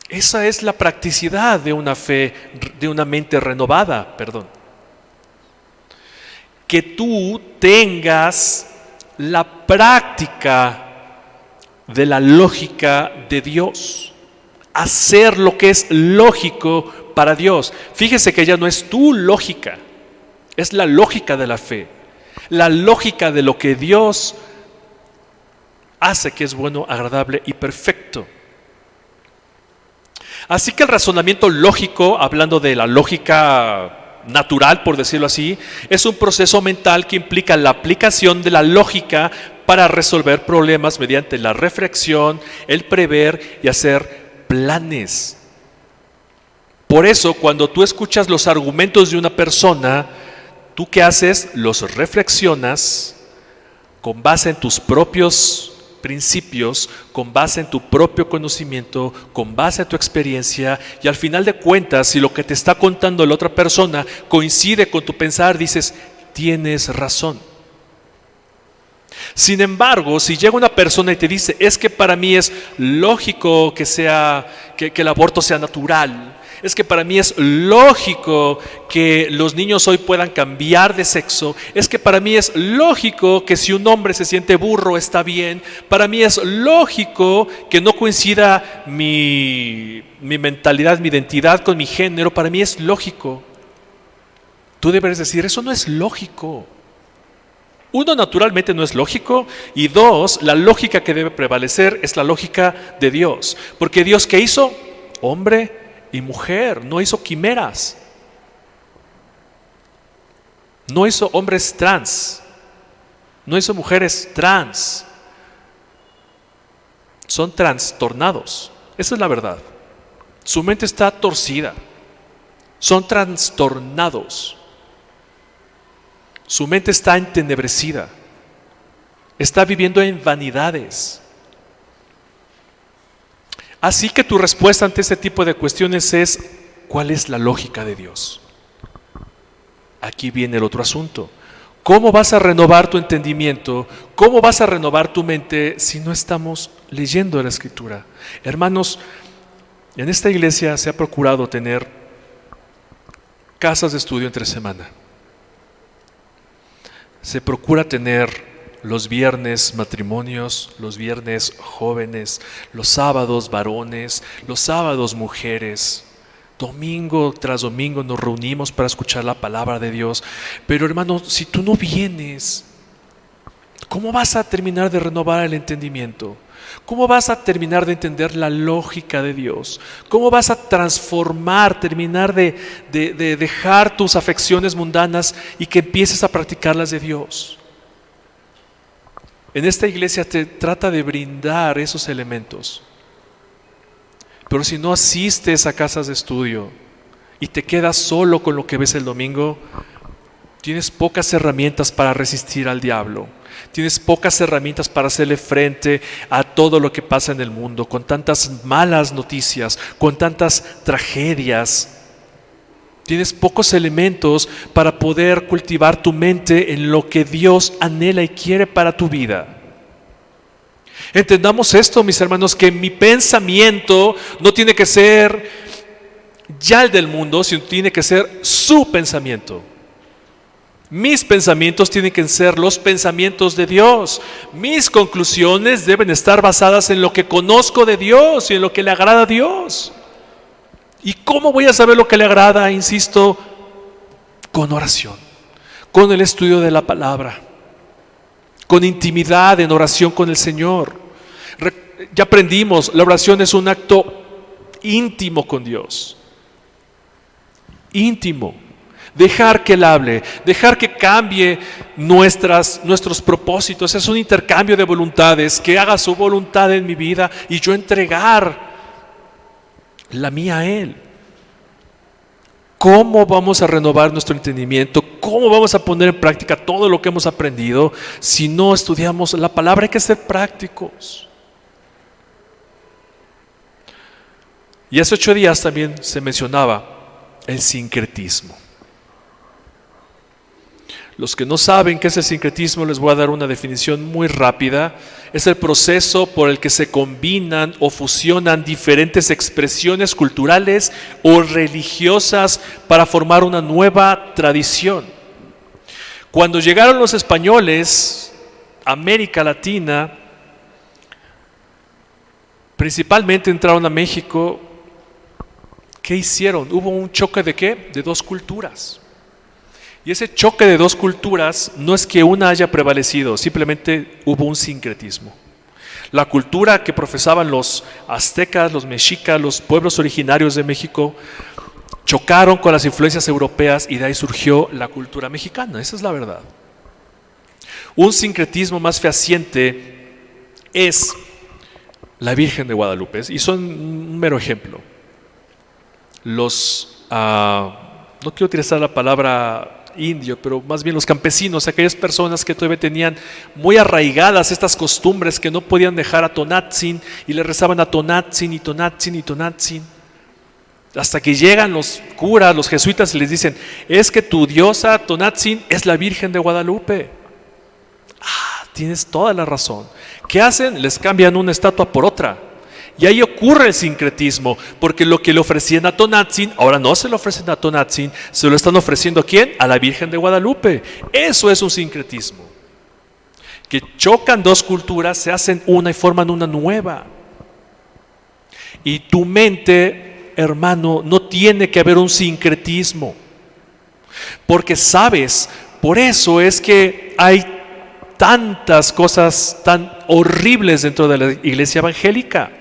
Esa es la practicidad de una fe, de una mente renovada, Que tú tengas la práctica de la lógica de Dios. Hacer lo que es lógico para Dios. Fíjese que ya no es tu lógica, es la lógica de la fe. La lógica de lo que Dios hace que es bueno, agradable y perfecto. Así que el razonamiento lógico, hablando de la lógica natural, por decirlo así, es un proceso mental que implica la aplicación de la lógica para resolver problemas mediante la reflexión, el prever y hacer planes. Por eso, cuando tú escuchas los argumentos de una persona, ¿tú qué haces? Los reflexionas con base en tus propios principios, con base en tu propio conocimiento, con base en tu experiencia, y al final de cuentas, si lo que te está contando la otra persona coincide con tu pensar, dices, tienes razón. Sin embargo, si llega una persona y te dice, es que para mí es lógico que el aborto sea natural, es que para mí es lógico que los niños hoy puedan cambiar de sexo, es que para mí es lógico que si un hombre se siente burro está bien, para mí es lógico que no coincida mi mentalidad, mi identidad con mi género, para mí es lógico. Tú debes decir, eso no es lógico. Uno, naturalmente no es lógico, y dos, la lógica que debe prevalecer es la lógica de Dios. Porque Dios, ¿qué hizo? Hombre y mujer, no hizo quimeras. No hizo hombres trans, no hizo mujeres trans. Son trastornados, esa es la verdad. Su mente está torcida, son trastornados. Su mente está entenebrecida, está viviendo en vanidades. Así que tu respuesta ante este tipo de cuestiones es, ¿cuál es la lógica de Dios? Aquí viene el otro asunto. ¿Cómo vas a renovar tu entendimiento? ¿Cómo vas a renovar tu mente si no estamos leyendo la Escritura? Hermanos, en esta iglesia se ha procurado tener casas de estudio entre semana. Se procura tener los viernes matrimonios, los viernes jóvenes, los sábados varones, los sábados mujeres. Domingo tras domingo nos reunimos para escuchar la palabra de Dios. Pero hermano, si tú no vienes, ¿cómo vas a terminar de renovar el entendimiento? ¿Cómo vas a terminar de entender la lógica de Dios? ¿Cómo vas a transformar, terminar de dejar tus afecciones mundanas y que empieces a practicar las de Dios? En esta iglesia te trata de brindar esos elementos. Pero si no asistes a casas de estudio y te quedas solo con lo que ves el domingo, tienes pocas herramientas para resistir al diablo. Tienes pocas herramientas para hacerle frente a todo lo que pasa en el mundo, con tantas malas noticias, con tantas tragedias. Tienes pocos elementos para poder cultivar tu mente en lo que Dios anhela y quiere para tu vida. Entendamos esto, mis hermanos, que mi pensamiento no tiene que ser ya el del mundo, sino tiene que ser su pensamiento. Mis pensamientos tienen que ser los pensamientos de Dios. Mis conclusiones deben estar basadas en lo que conozco de Dios y en lo que le agrada a Dios. ¿Y cómo voy a saber lo que le agrada? Insisto, con oración, con el estudio de la palabra, con intimidad en oración con el Señor. Ya aprendimos, la oración es un acto íntimo con Dios. Íntimo. Dejar que Él hable, dejar que cambie nuestros propósitos. Es un intercambio de voluntades, que haga su voluntad en mi vida y yo entregar la mía a Él. ¿Cómo vamos a renovar nuestro entendimiento? ¿Cómo vamos a poner en práctica todo lo que hemos aprendido si no estudiamos la palabra? Hay que ser prácticos. Y hace 8 días también se mencionaba el sincretismo. Los que no saben qué es el sincretismo, les voy a dar una definición muy rápida. Es el proceso por el que se combinan o fusionan diferentes expresiones culturales o religiosas para formar una nueva tradición. Cuando llegaron los españoles a América Latina, principalmente entraron a México, ¿qué hicieron? Hubo un choque ¿de qué? De dos culturas. Y ese choque de dos culturas no es que una haya prevalecido, simplemente hubo un sincretismo. La cultura que profesaban los aztecas, los mexicas, los pueblos originarios de México, chocaron con las influencias europeas y de ahí surgió la cultura mexicana. Esa es la verdad. Un sincretismo más fehaciente es la Virgen de Guadalupe, y son un mero ejemplo. No quiero utilizar la palabra indio, pero más bien los campesinos, aquellas personas que todavía tenían muy arraigadas estas costumbres, que no podían dejar a Tonatzin y le rezaban a Tonatzin y Tonatzin y Tonatzin, hasta que llegan los curas, los jesuitas, y les dicen: es que tu diosa Tonatzin es la Virgen de Guadalupe. Tienes toda la razón. ¿Qué hacen? Les cambian una estatua por otra. Y ahí ocurre el sincretismo, porque lo que le ofrecían a Tonatzin, ahora no se lo ofrecen a Tonatzin, se lo están ofreciendo ¿a quién? A la Virgen de Guadalupe. Eso es un sincretismo. Que chocan dos culturas, se hacen una y forman una nueva. Y tu mente, hermano, no tiene que haber un sincretismo. Porque sabes, por eso es que hay tantas cosas tan horribles dentro de la iglesia evangélica.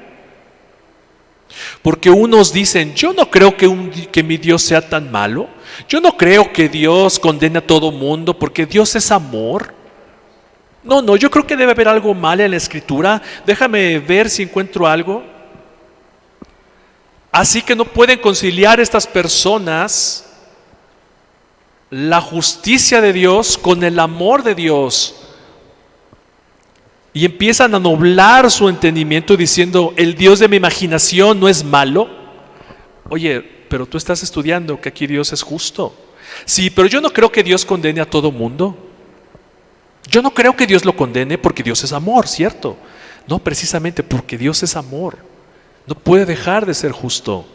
Porque unos dicen: yo no creo que mi Dios sea tan malo. Yo no creo que Dios condene a todo mundo, porque Dios es amor. No, yo creo que debe haber algo mal en la Escritura. Déjame ver si encuentro algo. Así que no pueden conciliar estas personas la justicia de Dios con el amor de Dios. Y empiezan a nublar su entendimiento diciendo: el Dios de mi imaginación no es malo. Oye, pero tú estás estudiando que aquí Dios es justo. Sí, pero yo no creo que Dios condene a todo mundo. Yo no creo que Dios lo condene porque Dios es amor, ¿cierto? No, precisamente porque Dios es amor. No puede dejar de ser justo.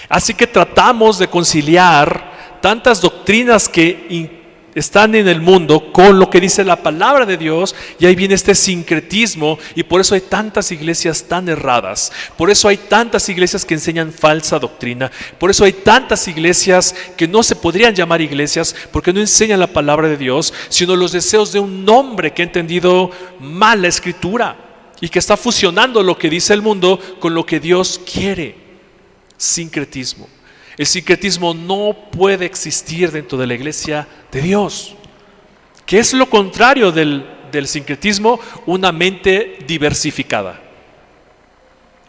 Así que tratamos de conciliar tantas doctrinas que están en el mundo con lo que dice la palabra de Dios, y ahí viene este sincretismo, y por eso hay tantas iglesias tan erradas, por eso hay tantas iglesias que enseñan falsa doctrina, por eso hay tantas iglesias que no se podrían llamar iglesias porque no enseñan la palabra de Dios, sino los deseos de un hombre que ha entendido mal la Escritura y que está fusionando lo que dice el mundo con lo que Dios quiere. Sincretismo. El sincretismo no puede existir dentro de la iglesia de Dios. ¿Qué es lo contrario del sincretismo? Una mente diversificada.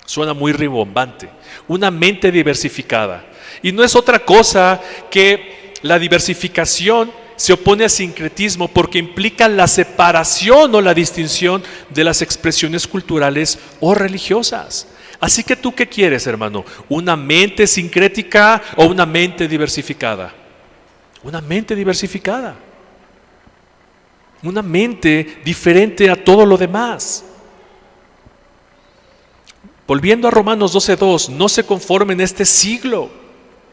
Suena muy rimbombante. Una mente diversificada. Y no es otra cosa que la diversificación se opone al sincretismo porque implica la separación o la distinción de las expresiones culturales o religiosas. Así que ¿tú qué quieres, hermano? ¿Una mente sincrética o una mente diversificada? Una mente diversificada. Una mente diferente a todo lo demás. Volviendo a Romanos 12:2, no se conformen este siglo,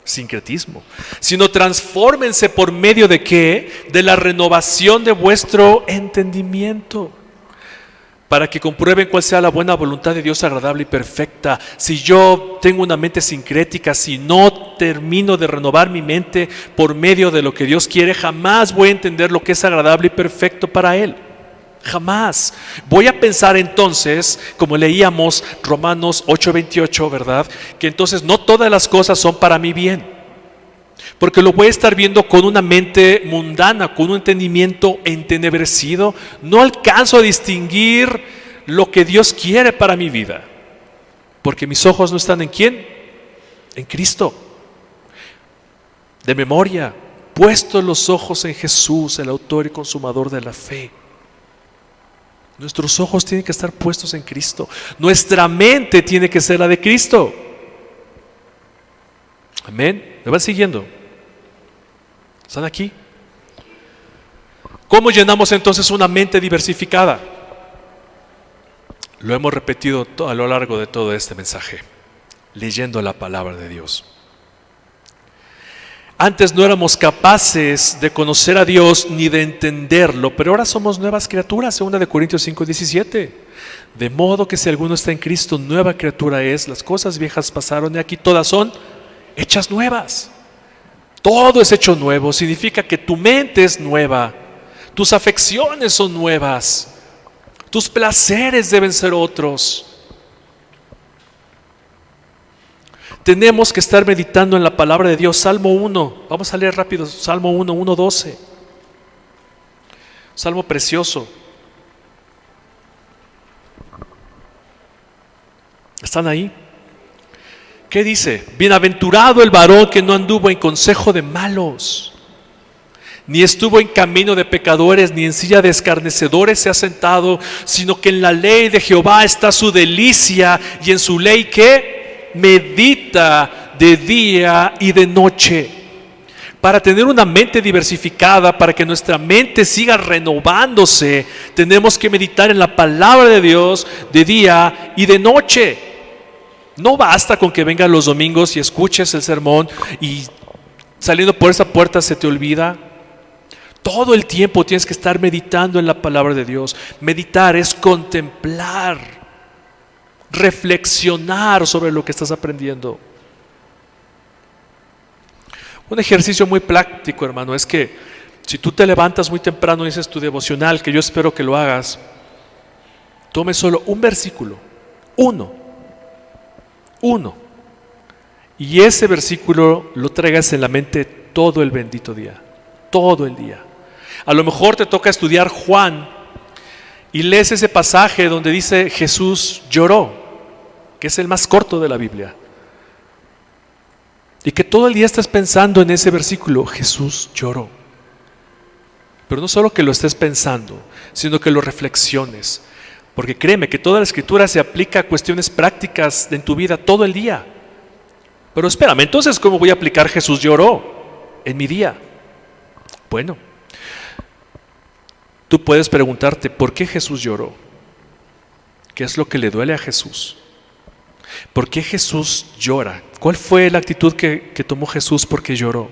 sincretismo, sino transfórmense por medio de ¿qué? De la renovación de vuestro entendimiento, para que comprueben cuál sea la buena voluntad de Dios agradable y perfecta. Si yo tengo una mente sincrética, si no termino de renovar mi mente por medio de lo que Dios quiere, jamás voy a entender lo que es agradable y perfecto para Él. Jamás. Voy a pensar entonces, como leíamos Romanos 8:28, ¿verdad? Que entonces no todas las cosas son para mi bien, porque lo voy a estar viendo con una mente mundana, con un entendimiento entenebrecido. No alcanzo a distinguir lo que Dios quiere para mi vida, porque mis ojos no están ¿en quién? En Cristo. De memoria, puestos los ojos en Jesús, el autor y consumador de la fe. Nuestros ojos tienen que estar puestos en Cristo. Nuestra mente tiene que ser la de Cristo. Amén. ¿Me van siguiendo? ¿Están aquí? ¿Cómo llenamos entonces una mente diversificada? Lo hemos repetido a lo largo de todo este mensaje, leyendo la palabra de Dios. Antes no éramos capaces de conocer a Dios ni de entenderlo, pero ahora somos nuevas criaturas, 2 Corintios 5:17. De modo que si alguno está en Cristo, nueva criatura es, las cosas viejas pasaron y aquí todas son hechas nuevas. Todo es hecho nuevo, significa que tu mente es nueva, tus afecciones son nuevas, tus placeres deben ser otros. Tenemos que estar meditando en la palabra de Dios. Salmo 1, vamos a leer rápido, Salmo 1:12. Salmo precioso. ¿Están ahí? ¿Qué dice? Bienaventurado el varón que no anduvo en consejo de malos, ni estuvo en camino de pecadores, ni en silla de escarnecedores se ha sentado, sino que en la ley de Jehová está su delicia, y en su ley ¿qué? Medita de día y de noche. Para tener una mente diversificada, para que nuestra mente siga renovándose, tenemos que meditar en la palabra de Dios de día y de noche. No basta con que vengas los domingos y escuches el sermón y saliendo por esa puerta se te olvida. Todo el tiempo tienes que estar meditando en la palabra de Dios. Meditar es contemplar, reflexionar sobre lo que estás aprendiendo. Un ejercicio muy práctico, hermano, es que si tú te levantas muy temprano y dices tu devocional, que yo espero que lo hagas, tome solo un versículo, uno, y ese versículo lo traigas en la mente todo el bendito día, todo el día. A lo mejor te toca estudiar Juan y lees ese pasaje donde dice Jesús lloró, que es el más corto de la Biblia, y que todo el día estés pensando en ese versículo, Jesús lloró. Pero no solo que lo estés pensando, sino que lo reflexiones, porque créeme que toda la Escritura se aplica a cuestiones prácticas en tu vida todo el día. Pero espérame, entonces ¿cómo voy a aplicar Jesús lloró en mi día? Bueno, tú puedes preguntarte, ¿por qué Jesús lloró? ¿Qué es lo que le duele a Jesús? ¿Por qué Jesús llora? ¿Cuál fue la actitud que tomó Jesús porque lloró?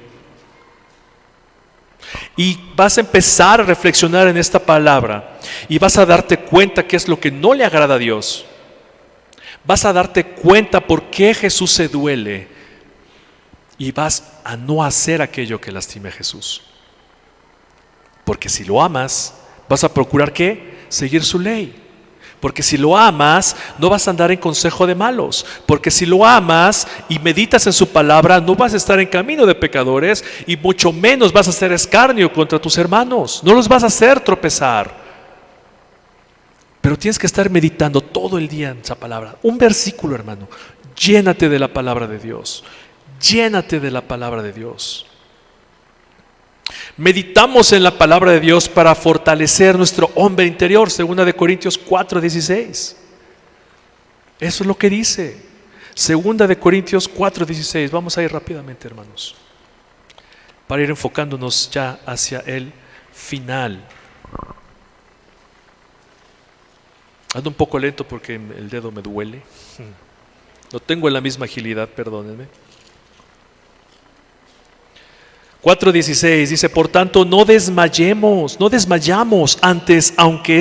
Y vas a empezar a reflexionar en esta palabra y vas a darte cuenta qué es lo que no le agrada a Dios. Vas a darte cuenta por qué Jesús se duele y vas a no hacer aquello que lastime a Jesús. Porque si lo amas, vas a procurar ¿qué? Seguir su ley. Porque si lo amas, no vas a andar en consejo de malos. Porque si lo amas y meditas en su palabra, no vas a estar en camino de pecadores y mucho menos vas a hacer escarnio contra tus hermanos. No los vas a hacer tropezar. Pero tienes que estar meditando todo el día en esa palabra. Un versículo, hermano. Llénate de la palabra de Dios. Llénate de la palabra de Dios. Meditamos en la palabra de Dios para fortalecer nuestro hombre interior, 2 Corintios 4:16. Eso es lo que dice 2 Corintios 4:16. Vamos a ir rápidamente, hermanos, para ir enfocándonos ya hacia el final. Ando un poco lento porque el dedo me duele. No tengo la misma agilidad, perdónenme. 4:16 dice, por tanto, no desmayemos, no desmayamos antes, aunque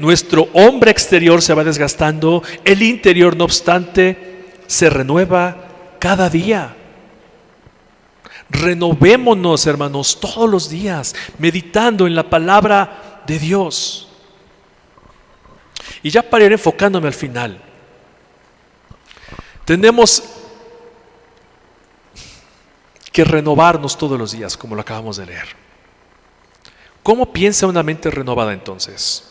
nuestro hombre exterior se va desgastando, el interior, no obstante, se renueva cada día. Renovémonos, hermanos, todos los días, meditando en la palabra de Dios. Y ya para ir enfocándome al final, tenemos que renovarnos todos los días, como lo acabamos de leer. ¿Cómo piensa una mente renovada entonces?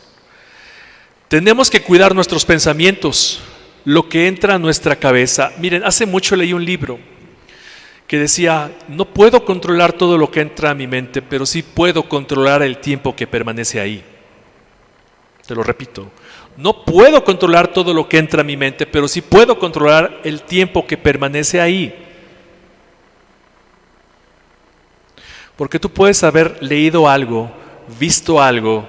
Tenemos que cuidar nuestros pensamientos, lo que entra a nuestra cabeza. Miren, hace mucho leí un libro que decía, no puedo controlar todo lo que entra a mi mente, pero sí puedo controlar el tiempo que permanece ahí. Te lo repito, no puedo controlar todo lo que entra a mi mente, pero sí puedo controlar el tiempo que permanece ahí. Porque tú puedes haber leído algo, visto algo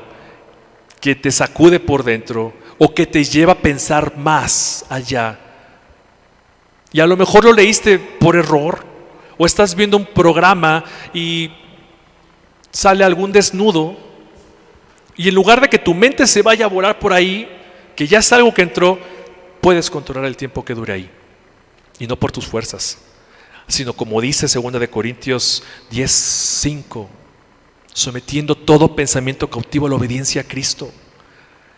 que te sacude por dentro o que te lleva a pensar más allá. Y a lo mejor lo leíste por error, o estás viendo un programa y sale algún desnudo, y en lugar de que tu mente se vaya a volar por ahí, que ya es algo que entró, puedes controlar el tiempo que dure ahí. Y no por tus fuerzas, sino como dice 2 de Corintios 10:5, sometiendo todo pensamiento cautivo a la obediencia a Cristo.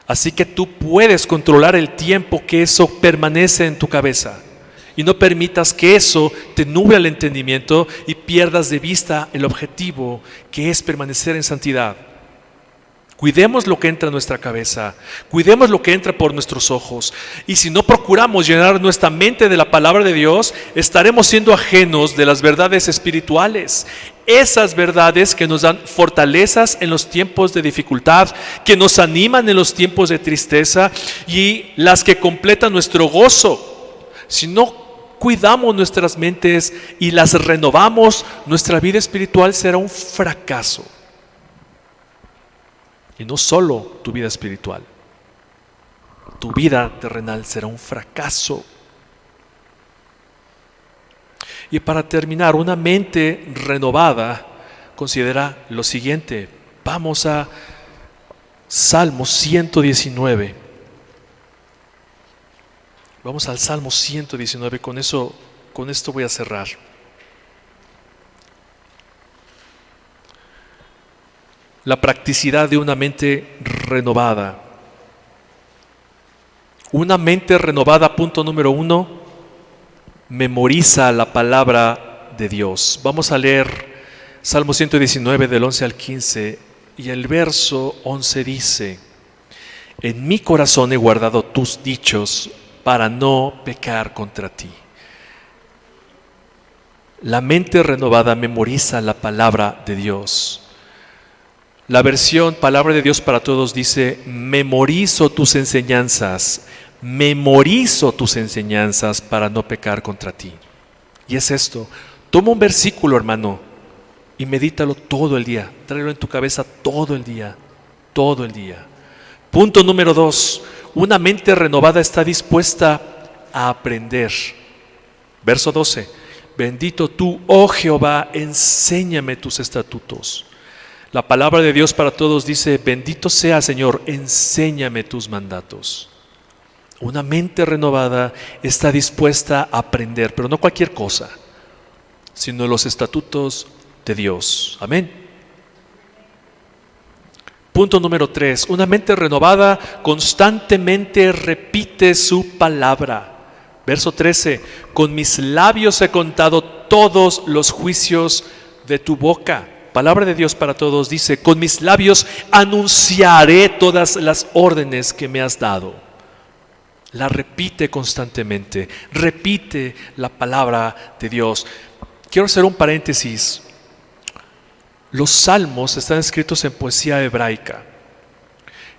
Así que tú puedes controlar el tiempo que eso permanece en tu cabeza, y no permitas que eso te nuble el entendimiento y pierdas de vista el objetivo, que es permanecer en santidad. Cuidemos lo que entra en nuestra cabeza, cuidemos lo que entra por nuestros ojos, y si no procuramos llenar nuestra mente de la palabra de Dios, estaremos siendo ajenos de las verdades espirituales, esas verdades que nos dan fortalezas en los tiempos de dificultad, que nos animan en los tiempos de tristeza y las que completan nuestro gozo. Si no cuidamos nuestras mentes y las renovamos, nuestra vida espiritual será un fracaso. Y no solo tu vida espiritual, tu vida terrenal será un fracaso. Y para terminar, una mente renovada considera lo siguiente. Vamos a Salmo 119. Vamos al Salmo 119, con esto voy a cerrar. La practicidad de una mente renovada. Una mente renovada, punto número 1, memoriza la palabra de Dios. Vamos a leer Salmo 119 del 11 al 15, y el verso 11 dice: en mi corazón he guardado tus dichos para no pecar contra ti. La mente renovada memoriza la palabra de Dios. La versión Palabra de Dios para Todos dice: memorizo tus enseñanzas para no pecar contra ti. Y es esto, toma un versículo, hermano, y medítalo todo el día, tráelo en tu cabeza todo el día. Punto número 2, una mente renovada está dispuesta a aprender. Verso 12, bendito tú, oh Jehová, enséñame tus estatutos. La palabra de Dios para Todos dice: bendito sea, Señor, enséñame tus mandatos. Una mente renovada está dispuesta a aprender, pero no cualquier cosa, sino los estatutos de Dios. Amén. Punto número 3, una mente renovada constantemente repite su palabra. Verso 13, con mis labios he contado todos los juicios de tu boca. Palabra de Dios para Todos dice: con mis labios anunciaré todas las órdenes que me has dado. La repite constantemente, repite la palabra de Dios. Quiero hacer un paréntesis. Los salmos están escritos en poesía hebraica.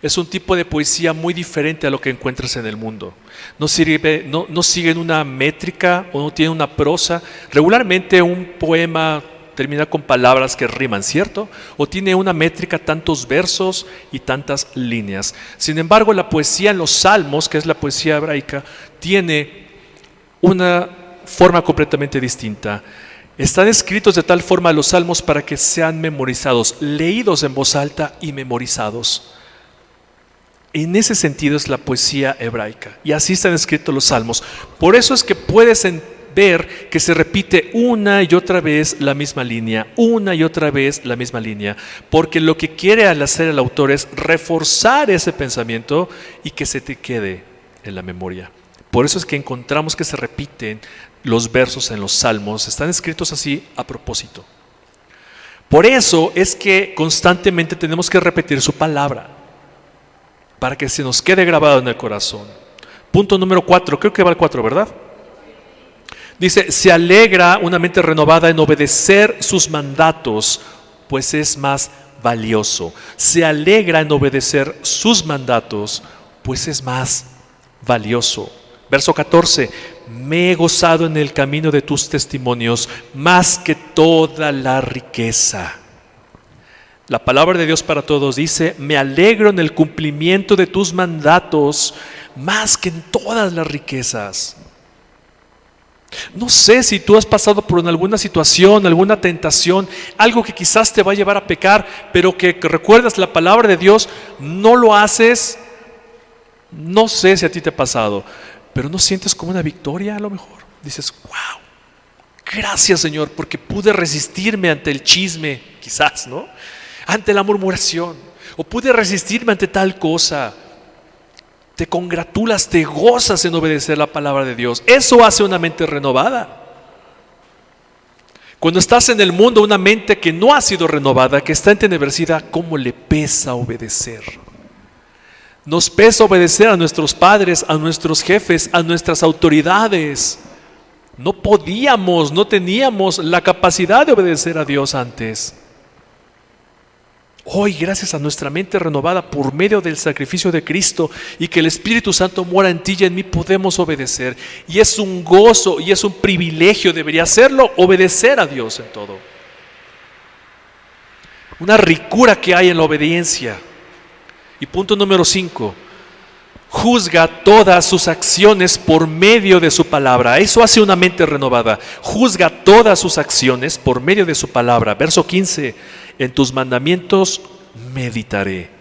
Es un tipo de poesía muy diferente a lo que encuentras en el mundo. No siguen una métrica o no tienen una prosa. Regularmente un poema termina con palabras que riman, ¿cierto? O tiene una métrica, tantos versos y tantas líneas. Sin embargo, la poesía en los salmos, que es la poesía hebraica, tiene una forma completamente distinta. Están escritos de tal forma los salmos para que sean memorizados, leídos en voz alta y memorizados. En ese sentido es la poesía hebraica, y así están escritos los salmos. Por eso es que puedes ver que se repite una y otra vez la misma línea, una y otra vez la misma línea, porque lo que quiere hacer el autor es reforzar ese pensamiento y que se te quede en la memoria. Por eso es que encontramos que se repiten los versos en los salmos, están escritos así a propósito. Por eso es que constantemente tenemos que repetir su palabra, para que se nos quede grabado en el corazón. Punto número 4, creo que va el 4, ¿verdad? Dice, se alegra una mente renovada en obedecer sus mandatos, pues es más valioso. Se alegra en obedecer sus mandatos, pues es más valioso. Verso 14, me he gozado en el camino de tus testimonios más que toda la riqueza. La palabra de Dios para todos dice, me alegro en el cumplimiento de tus mandatos más que en todas las riquezas. No sé si tú has pasado por alguna situación, alguna tentación, algo que quizás te va a llevar a pecar, pero que recuerdas la palabra de Dios, no lo haces. No sé si a ti te ha pasado, pero no sientes como una victoria a lo mejor. Dices, wow, gracias Señor, porque pude resistirme ante el chisme, quizás, ¿no? Ante la murmuración, o pude resistirme ante tal cosa. Te congratulas, te gozas en obedecer la palabra de Dios. Eso hace una mente renovada. Cuando estás en el mundo, una mente que no ha sido renovada, que está entenebrecida, ¿cómo le pesa obedecer? Nos pesa obedecer a nuestros padres, a nuestros jefes, a nuestras autoridades. No podíamos, no teníamos la capacidad de obedecer a Dios antes. Hoy, gracias a nuestra mente renovada por medio del sacrificio de Cristo y que el Espíritu Santo mora en ti y en mí, podemos obedecer. Y es un gozo y es un privilegio, debería serlo, obedecer a Dios en todo. Una ricura que hay en la obediencia. Y punto número 5, juzga todas sus acciones por medio de su palabra. Eso hace una mente renovada. Juzga todas sus acciones por medio de su palabra. Verso 15. En tus mandamientos meditaré,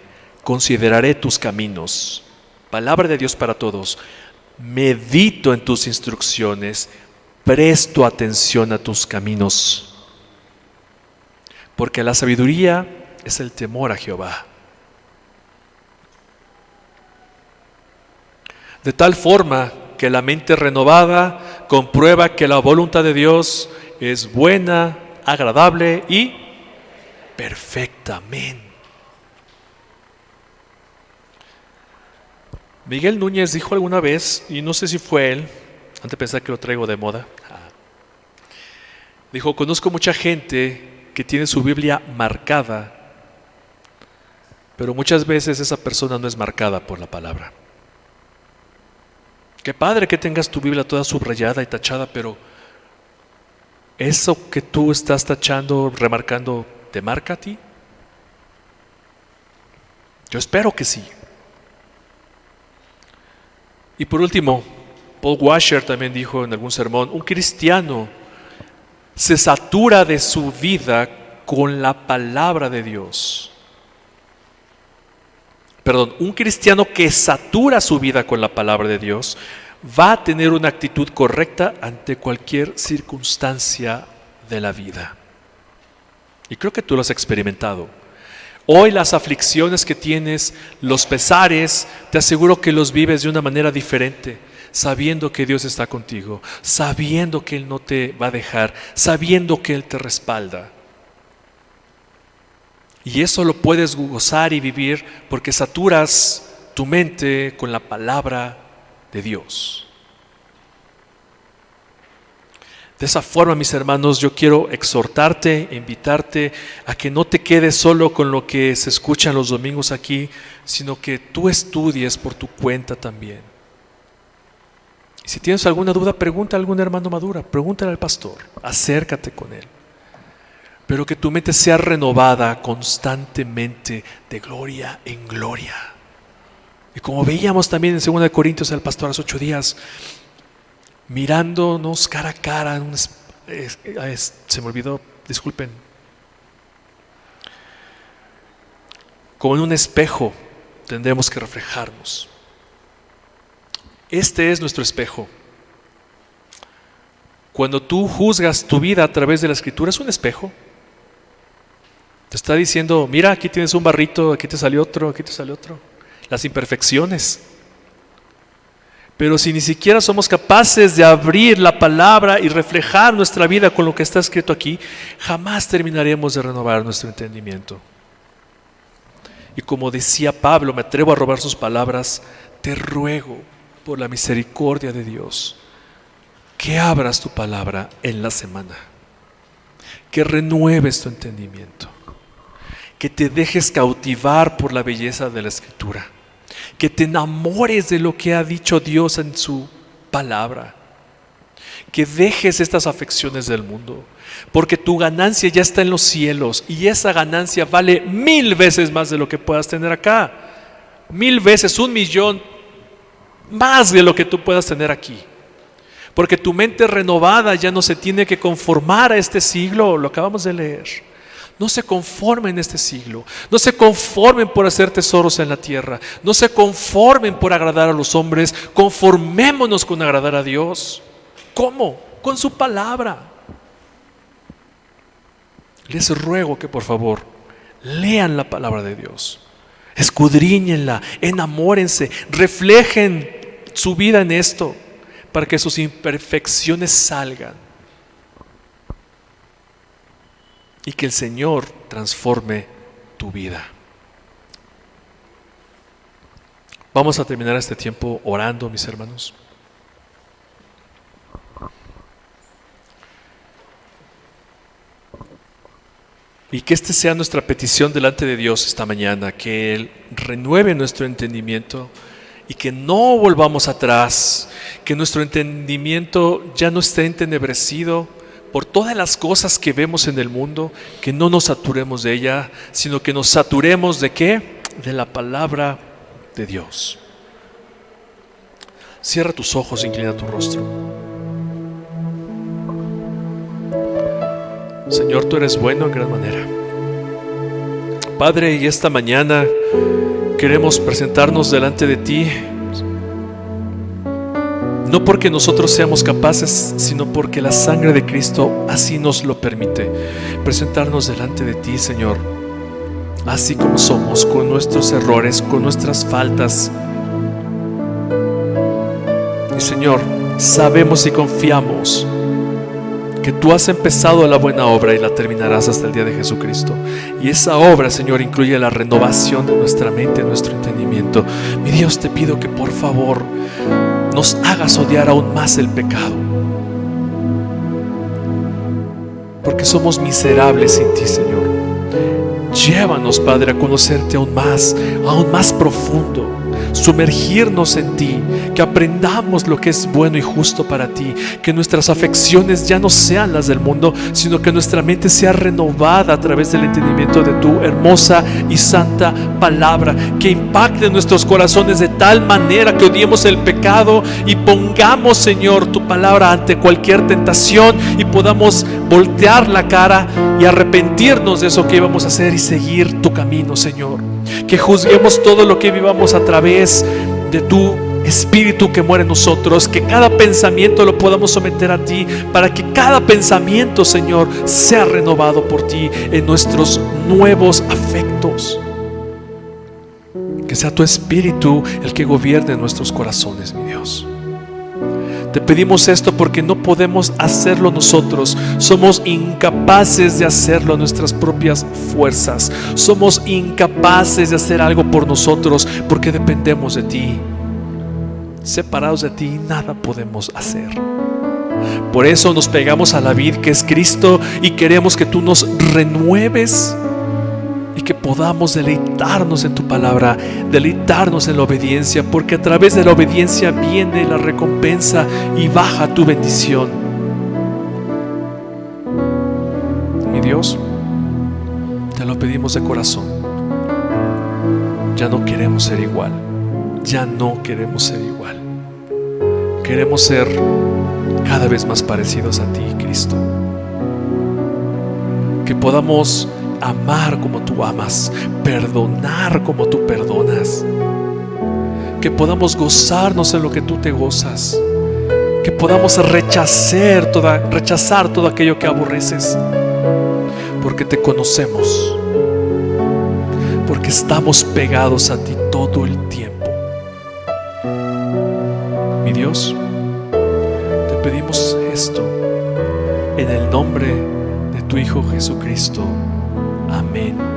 consideraré tus caminos. Palabra de Dios para todos. Medito en tus instrucciones, presto atención a tus caminos. Porque la sabiduría es el temor a Jehová. De tal forma que la mente renovada comprueba que la voluntad de Dios es buena, agradable y perfectamente. Miguel Núñez dijo alguna vez, y no sé si fue él, antes de pensar que lo traigo de moda, dijo, conozco mucha gente que tiene su Biblia marcada, pero muchas veces esa persona no es marcada por la palabra. Qué padre que tengas tu Biblia toda subrayada y tachada, pero eso que tú estás tachando, remarcando, ¿te marca a ti? Yo espero que sí. Y por último, Paul Washer también dijo en algún sermón, un cristiano se satura de su vida con la palabra de Dios. Un cristiano que satura su vida con la palabra de Dios va a tener una actitud correcta ante cualquier circunstancia de la vida. Y creo que tú lo has experimentado. Hoy las aflicciones que tienes, los pesares, te aseguro que los vives de una manera diferente, sabiendo que Dios está contigo, sabiendo que Él no te va a dejar, sabiendo que Él te respalda. Y eso lo puedes gozar y vivir porque saturas tu mente con la palabra de Dios. De esa forma, mis hermanos, yo quiero exhortarte, invitarte a que no te quedes solo con lo que se escucha los domingos aquí, sino que tú estudies por tu cuenta también. Y si tienes alguna duda, pregunta a algún hermano madura, pregúntale al pastor, acércate con él. Pero que tu mente sea renovada constantemente de gloria en gloria. Y como veíamos también en 2 Corintios al pastor hace 8 días, mirándonos cara a cara, se me olvidó, disculpen, como en un espejo tendremos que reflejarnos. Este es nuestro espejo. Cuando tú juzgas tu vida a través de la Escritura, es un espejo. Te está diciendo, mira, aquí tienes un barrito, aquí te salió otro, aquí te salió otro. Las imperfecciones. Pero si ni siquiera somos capaces de abrir la palabra y reflejar nuestra vida con lo que está escrito aquí, jamás terminaremos de renovar nuestro entendimiento. Y como decía Pablo, me atrevo a robar sus palabras, te ruego por la misericordia de Dios que abras tu palabra en la semana, que renueves tu entendimiento, que te dejes cautivar por la belleza de la Escritura, que te enamores de lo que ha dicho Dios en su palabra, que dejes estas afecciones del mundo, porque tu ganancia ya está en los cielos y esa ganancia vale 1000 veces más de lo que puedas tener acá, 1000 veces, 1,000,000 más de lo que tú puedas tener aquí. Porque tu mente renovada ya no se tiene que conformar a este siglo, lo acabamos de leer. No se conformen en este siglo, no se conformen por hacer tesoros en la tierra, no se conformen por agradar a los hombres, conformémonos con agradar a Dios. ¿Cómo? Con su palabra. Les ruego que por favor lean la palabra de Dios, escudriñenla, enamórense, reflejen su vida en esto, para que sus imperfecciones salgan y que el Señor transforme tu vida. Vamos a terminar este tiempo orando, mis hermanos. Y que esta sea nuestra petición delante de Dios esta mañana, que Él renueve nuestro entendimiento y que no volvamos atrás, que nuestro entendimiento ya no esté entenebrecido por todas las cosas que vemos en el mundo, que no nos saturemos de ella, sino que nos saturemos ¿de qué? De la palabra de Dios. Cierra tus ojos, inclina tu rostro. Señor, tú eres bueno en gran manera. Padre, y esta mañana queremos presentarnos delante de ti, no porque nosotros seamos capaces, sino porque la sangre de Cristo así nos lo permite. Presentarnos delante de ti, Señor, así como somos, con nuestros errores, con nuestras faltas. Y Señor, sabemos y confiamos que tú has empezado la buena obra y la terminarás hasta el día de Jesucristo. Y esa obra, Señor, incluye la renovación de nuestra mente, de nuestro entendimiento. Mi Dios, te pido que por favor nos hagas odiar aún más el pecado, porque somos miserables sin ti, Señor. Llévanos, Padre, a conocerte aún más profundo, sumergirnos en ti, que aprendamos lo que es bueno y justo para ti, que nuestras afecciones ya no sean las del mundo, sino que nuestra mente sea renovada a través del entendimiento de tu hermosa y santa palabra, que impacte nuestros corazones de tal manera que odiemos el pecado y pongamos, Señor, tu palabra ante cualquier tentación y podamos voltear la cara y arrepentirnos de eso que íbamos a hacer y seguir tu camino, Señor. Que juzguemos todo lo que vivamos a través de tu Espíritu que muere en nosotros, que cada pensamiento lo podamos someter a ti, para que cada pensamiento, Señor, sea renovado por ti en nuestros nuevos afectos. Que sea tu Espíritu el que gobierne nuestros corazones, mi Dios. Te pedimos esto porque no podemos hacerlo nosotros. Somos incapaces de hacerlo a nuestras propias fuerzas. Somos incapaces de hacer algo por nosotros porque dependemos de ti. Separados de ti, nada podemos hacer. Por eso nos pegamos a la vid que es Cristo y queremos que tú nos renueves y que podamos deleitarnos en tu palabra, deleitarnos en la obediencia, porque a través de la obediencia viene la recompensa y baja tu bendición. Mi Dios, te lo pedimos de corazón. Ya no queremos ser igual. Ya no queremos ser igual. Queremos ser cada vez más parecidos a ti, Cristo. Que podamos amar como tú amas, perdonar como tú perdonas. Que podamos gozarnos en lo que tú te gozas. Que podamos rechazar todo aquello que aborreces. Porque te conocemos. Porque estamos pegados a ti todo el tiempo. Mi Dios, te pedimos esto en el nombre de tu Hijo Jesucristo. Amén.